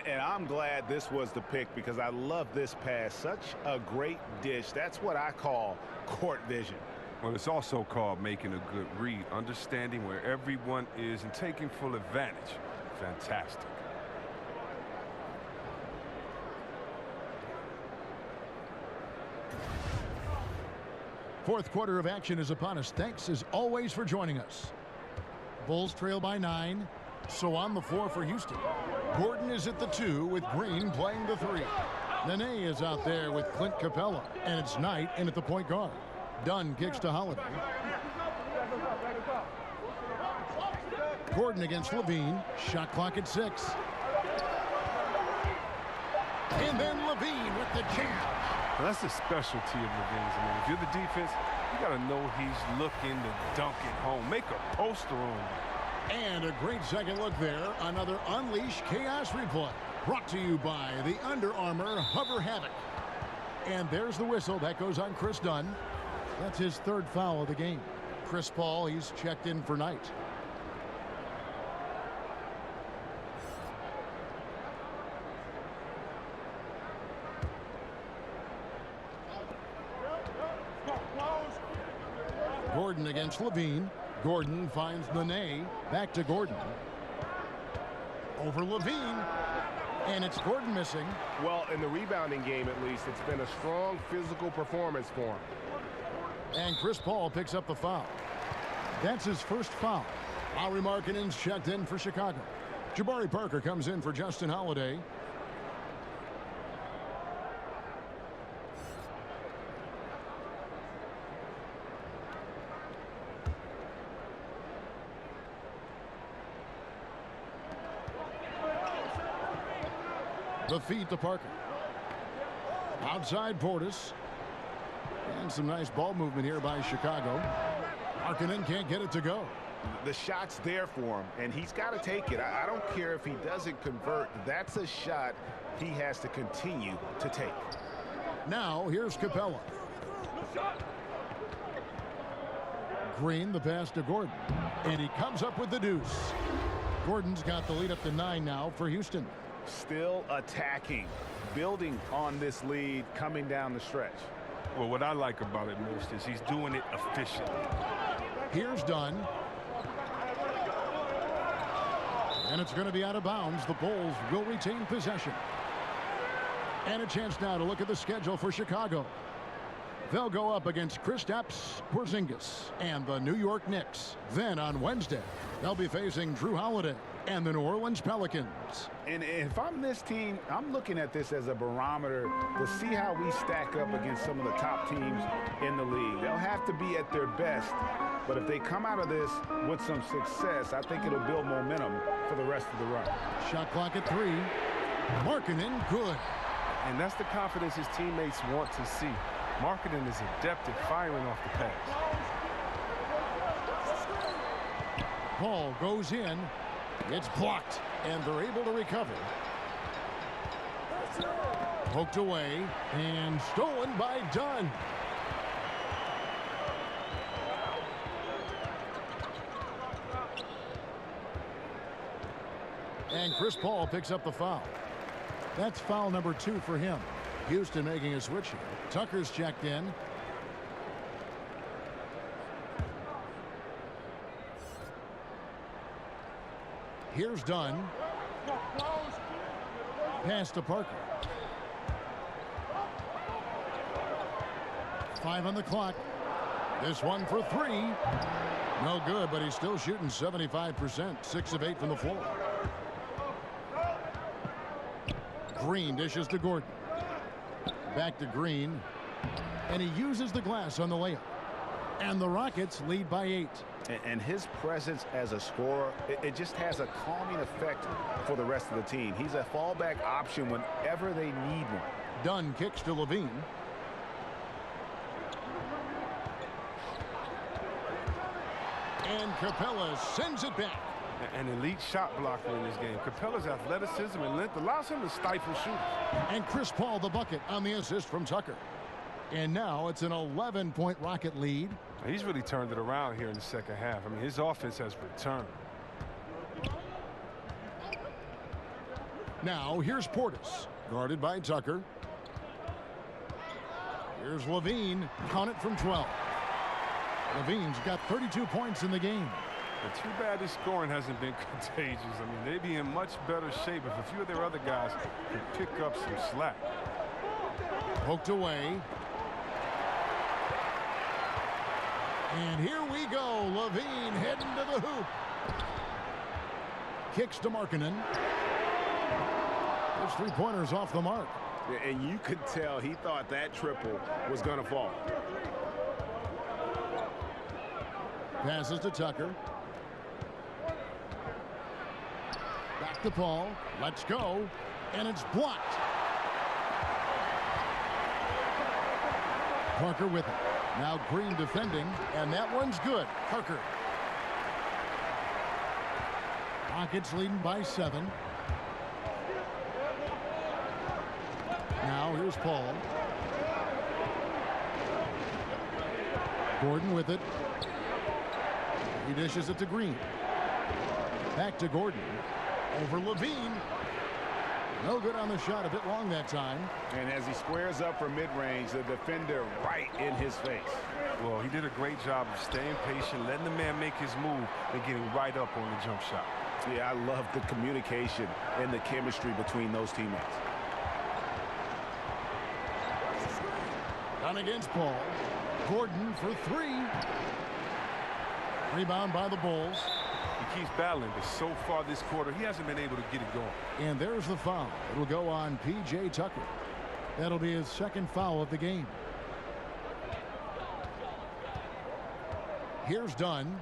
And I'm glad this was the pick because I love this pass. Such a great dish. That's what I call court vision. Well, it's also called making a good read, understanding where everyone is and taking full advantage. Fantastic. Fourth quarter of action is upon us. Thanks as always for joining us. Bulls trail by 9. So on the floor for Houston. Gordon is at the 2 with Green playing the 3. Nene is out there with Clint Capella. And it's Knight in at the point guard. Dunn kicks to Holiday. Gordon against Levine. Shot clock at 6. And then Levine with the change. Well, that's the specialty of Levine's. I mean, if you're the defense, you got to know he's looking to dunk it home. Make a poster on him. And a great second look there. Another Unleash Chaos replay. Brought to you by the Under Armour Hover Havoc. And there's the whistle. That goes on Chris Dunn. That's his 3rd foul of the game. Chris Paul, he's checked in for Knight. Gordon against Levine. Gordon finds Nene. Back to Gordon. Over Levine. And it's Gordon missing. Well, in the rebounding game, at least, it's been a strong physical performance for him. And Chris Paul picks up the foul. That's his first foul. Lauri Markkanen's checked in for Chicago. Jabari Parker comes in for Justin Holiday. The feed to Parker. Outside Portis. And some nice ball movement here by Chicago. Markkanen can't get it to go. The shot's there for him, and he's got to take it. I don't care if he doesn't convert. That's a shot he has to continue to take. Now, here's Capella. Green, the pass to Gordon. And he comes up with the deuce. Gordon's got the lead up to 9 now for Houston. Still attacking, building on this lead coming down the stretch. Well, what I like about it most is he's doing it efficiently. Here's Dunn. And it's going to be out of bounds. The Bulls will retain possession. And a chance now to look at the schedule for Chicago. They'll go up against Kristaps Porzingis and the New York Knicks. Then on Wednesday, they'll be facing Drew Holiday and the New Orleans Pelicans. And if I'm this team, I'm looking at this as a barometer to see how we stack up against some of the top teams in the league. They'll have to be at their best, but if they come out of this with some success, I think it'll build momentum for the rest of the run. Shot clock at 3. Markkanen, good. And that's the confidence his teammates want to see. Markkanen is adept at firing off the pass. Ball goes in. It's blocked, and they're able to recover. Poked away and stolen by Dunn. And Chris Paul picks up the foul. That's foul number 2 for him. Houston making a switch here. Tucker's checked in. Here's Dunn. Pass to Parker. 5 on the clock. This one for 3. No good, but he's still shooting 75%. 6 of 8 from the floor. Green dishes to Gordon. Back to Green. And he uses the glass on the layup. And the Rockets lead by 8. And his presence as a scorer, it just has a calming effect for the rest of the team. He's a fallback option whenever they need one. Dunn kicks to Levine. And Capella sends it back. An elite shot blocker in this game. Capella's athleticism and length allows him to stifle shooters. And Chris Paul the bucket on the assist from Tucker. And now it's an 11-point Rocket lead. He's really turned it around here in the second half. I mean, his offense has returned. Now here's Portis, guarded by Tucker. Here's Levine, count it from 12. Levine's got 32 points in the game. But too bad this scoring hasn't been contagious. I mean, they'd be in much better shape if a few of their other guys could pick up some slack. Poked away. And here we go. Levine heading to the hoop. Kicks to Markkanen. His three-pointers off the mark. And you could tell he thought that triple was going to fall. Passes to Tucker. Back to Paul. Let's go. And it's blocked. Parker with it. Now Green defending. And that one's good. Parker. Rockets leading by 7. Now here's Paul. Gordon with it. He dishes it to Green. Back to Gordon. Over Levine. No good on the shot. A bit long that time. And as he squares up for mid-range, the defender right in his face. Well, he did a great job of staying patient, letting the man make his move, and getting right up on the jump shot. Yeah, I love the communication and the chemistry between those teammates. Down against Paul. Gordon for 3. Rebound by the Bulls. He keeps battling, but so far this quarter, he hasn't been able to get it going. And there's the foul. It'll go on P.J. Tucker. That'll be his second foul of the game. Here's Dunn.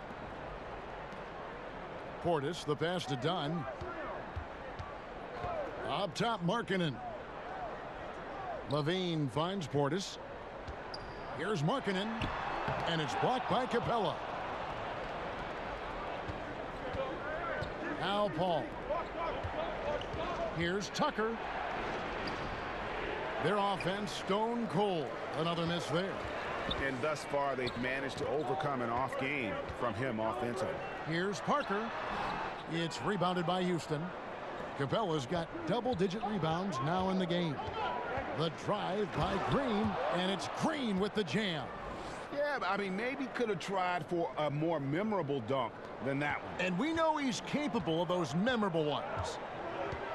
Portis, the pass to Dunn. Up top, Markkanen. Levine finds Portis. Here's Markkanen. And it's blocked by Capella. Now Paul. Here's Tucker. Their offense stone cold. Another miss there. And thus far, they've managed to overcome an off game from him offensively. Here's Parker. It's rebounded by Houston. Capella's got double-digit rebounds now in the game. The drive by Green, and it's Green with the jam. Yeah, I mean, maybe could have tried for a more memorable dunk than that one. And we know he's capable of those memorable ones.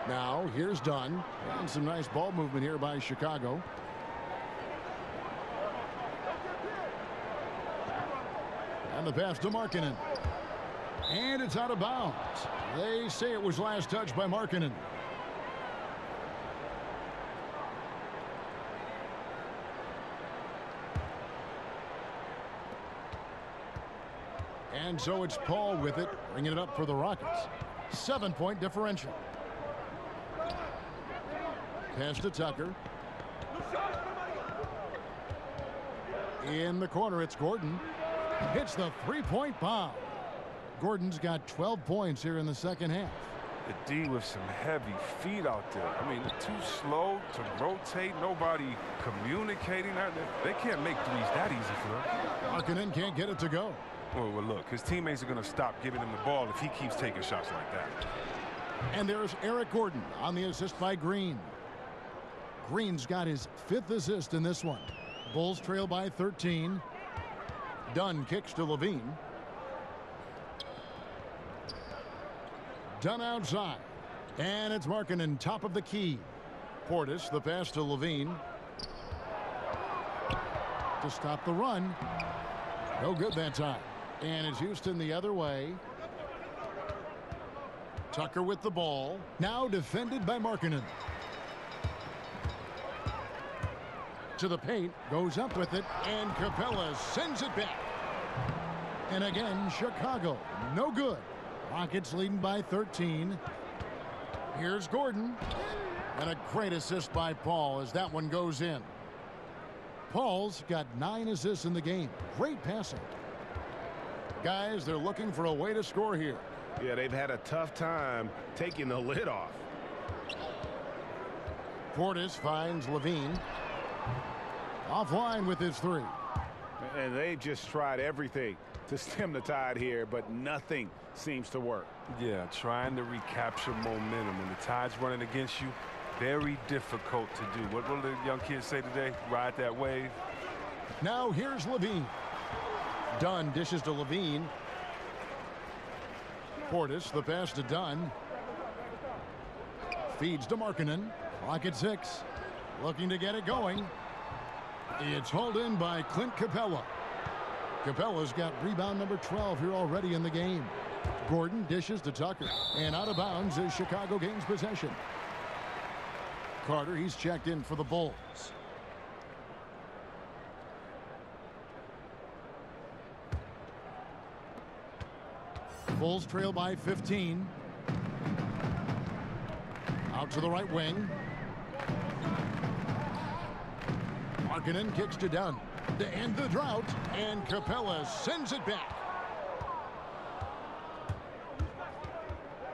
Now, here's Dunn. And some nice ball movement here by Chicago. And the pass to Markkanen. And it's out of bounds. They say it was last touched by Markkanen. And so it's Paul with it, bringing it up for the Rockets. 7-point differential. Pass to Tucker. In the corner, it's Gordon. Hits the three-point bomb. Gordon's got 12 points here in the second half. The D with some heavy feet out there. I mean, too slow to rotate. Nobody communicating. They can't make threes that easy for them. Markkanen can't get it to go. Well, look, his teammates are going to stop giving him the ball if he keeps taking shots like that. And there's Eric Gordon on the assist by Green. Green's got his 5th assist in this one. Bulls trail by 13. Dunn kicks to Levine. Dunn outside. And it's Markkanen top of the key. Portis, the pass to Levine. To stop the run. No good that time. And it's Houston the other way. Tucker with the ball. Now defended by Markkanen. To the paint. Goes up with it. And Capella sends it back. And again, Chicago. No good. Rockets leading by 13. Here's Gordon. And a great assist by Paul as that one goes in. Paul's got 9 assists in the game. Great passing. Guys, they're looking for a way to score here. Yeah, they've had a tough time taking the lid off. Portis finds Levine. Offline with his three. And they've just tried everything to stem the tide here, but nothing seems to work. Yeah, trying to recapture momentum. When the tide's running against you, very difficult to do. What will the young kids say today? Ride that wave. Now here's Levine. Dunn dishes to Levine. Portis, the pass to Dunn. Feeds to Markkanen. Clock at 6. Looking to get it going. It's hauled in by Clint Capella. Capella's got rebound number 12 here already in the game. Gordon dishes to Tucker. And out of bounds is Chicago Games possession. Carter, he's checked in for the Bulls. Bulls trail by 15. Out to the right wing. Markkanen kicks to Dunn to end the drought, and Capella sends it back.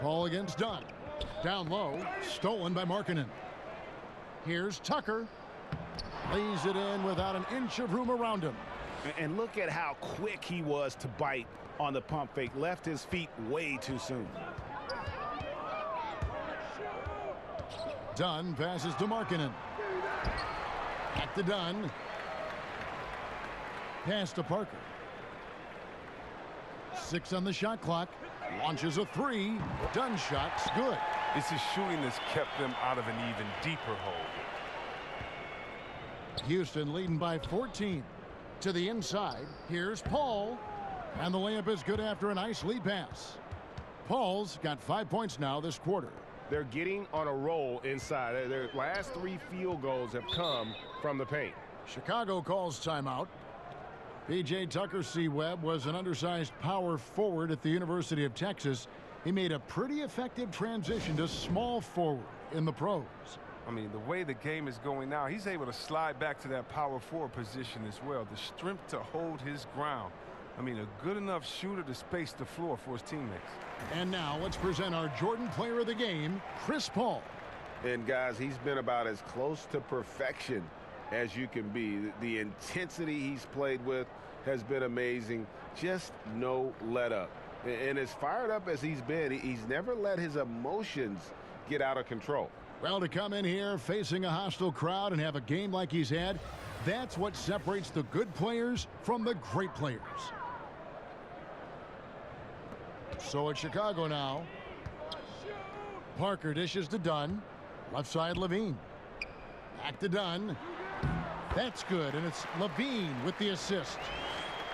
Ball against Dunn. Down low, stolen by Markkanen. Here's Tucker. Lays it in without an inch of room around him. And look at how quick he was to bite on the pump fake. Left his feet way too soon. Dunn passes to Markkanen. Back to Dunn. Pass to Parker. 6 on the shot clock. Launches a 3. Dunn shot's good. It's his shooting that's kept them out of an even deeper hole. Houston leading by 14. To the inside. Here's Paul. And the layup is good after a nice lead pass. Paul's got 5 points now this quarter. They're getting on a roll inside. Their last 3 field goals have come from the paint. Chicago calls timeout. P.J. Tucker C-Webb was an undersized power forward at the University of Texas. He made a pretty effective transition to small forward in the pros. I mean, the way the game is going now, he's able to slide back to that power forward position as well. The strength to hold his ground. I mean, a good enough shooter to space the floor for his teammates. And now let's present our Jordan Player of the Game, Chris Paul. And guys, he's been about as close to perfection as you can be. The intensity he's played with has been amazing. Just no let up. And as fired up as he's been, he's never let his emotions get out of control. Well, to come in here facing a hostile crowd and have a game like he's had, that's what separates the good players from the great players. So it's Chicago now. Parker dishes to Dunn. Left side Levine. Back to Dunn. That's good, and it's Levine with the assist.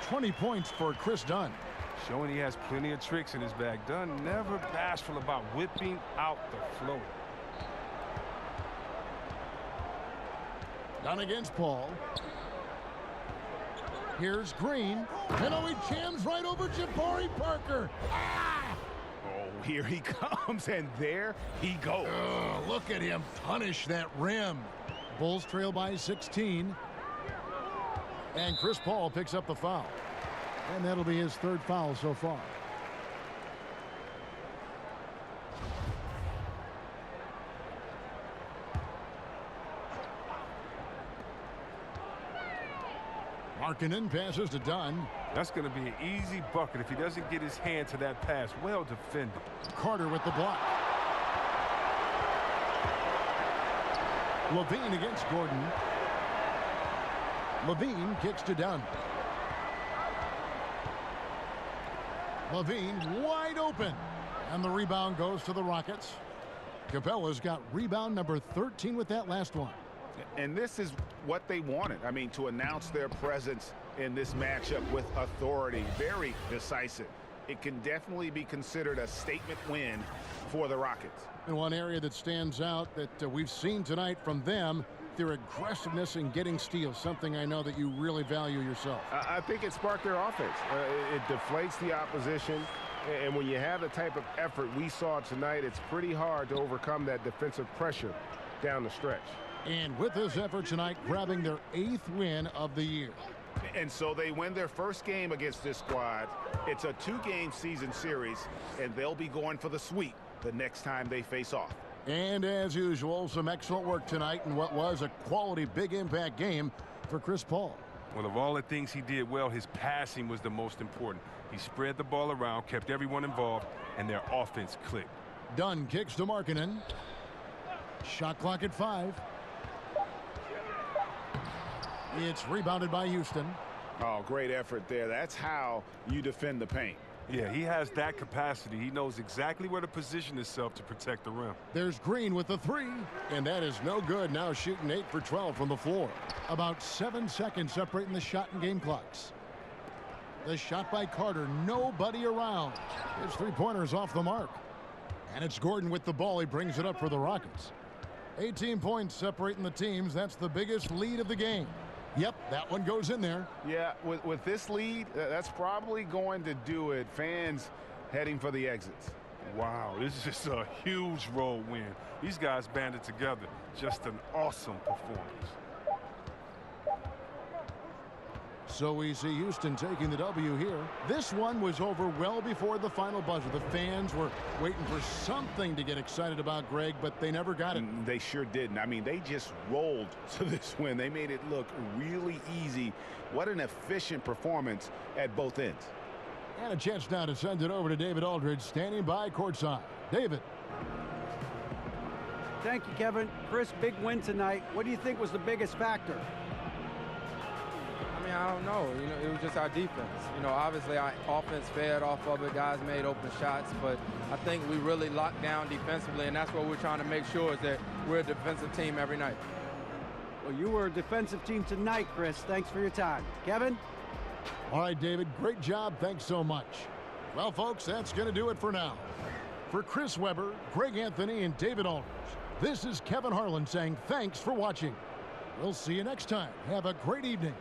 20 points for Chris Dunn. Showing he has plenty of tricks in his bag. Dunn never bashful about whipping out the flow. Dunn against Paul. Here's Green. And oh, he jams right over Jabari Parker. Ah! Oh, here he comes, and there he goes. Look at him punish that rim. Bulls trail by 16. And Chris Paul picks up the foul. And that'll be his 3rd foul so far. Markkanen passes to Dunn. That's going to be an easy bucket if he doesn't get his hand to that pass. Well defended. Carter with the block. Levine against Gordon. Levine kicks to Dunn. Levine wide open. And the rebound goes to the Rockets. Capella's got rebound number 13 with that last one. And this is what they wanted. I mean, to announce their presence in this matchup with authority. Very decisive. It can definitely be considered a statement win for the Rockets. And one area that stands out that we've seen tonight from them, their aggressiveness in getting steals, something I know that you really value yourself. I think it sparked their offense. It deflates the opposition. And when you have the type of effort we saw tonight, it's pretty hard to overcome that defensive pressure down the stretch. And with this effort tonight, grabbing their 8th win of the year. And so they win their first game against this squad. It's a 2-game season series, and they'll be going for the sweep the next time they face off. And as usual, some excellent work tonight in what was a quality big impact game. for Chris Paul. Well, of all the things he did well, his passing was the most important. He spread the ball around, kept everyone involved, and their offense clicked. Dunn kicks to Markkanen. Shot clock at 5. It's rebounded by Houston. Oh, great effort there. That's how you defend the paint. Yeah, he has that capacity. He knows exactly where to position himself to protect the rim. There's Green with the 3, and that is no good. Now shooting 8 for 12 from the floor. About 7 seconds separating the shot and game clocks. The shot by Carter, nobody around. His 3-pointer's off the mark. And it's Gordon with the ball. He brings it up for the Rockets. 18 points separating the teams. That's the biggest lead of the game. Yep, that one goes in there. Yeah, with this lead, that's probably going to do it. Fans heading for the exits. Wow, this is just a huge road win. These guys banded together. Just an awesome performance. So we see Houston taking the W here. This one was over well before the final buzzer. The fans were waiting for something to get excited about, Greg, but they never got it. They sure didn't. I mean, they just rolled to this win. They made it look really easy. What an efficient performance at both ends. And a chance now to send it over to David Aldridge, standing by courtside. David. Thank you, Kevin. Chris, big win tonight. What do you think was the biggest factor? I don't know. You know, it was just our defense. You know, obviously our offense fed off of it. Guys made open shots, but I think we really locked down defensively, and that's what we're trying to make sure is that we're a defensive team every night. Well, you were a defensive team tonight, Chris. Thanks for your time. Kevin? All right, David, great job. Thanks so much. Well, folks, that's going to do it for now. For Chris Webber, Greg Anthony, and David Aldridge, this is Kevin Harlan saying thanks for watching. We'll see you next time. Have a great evening.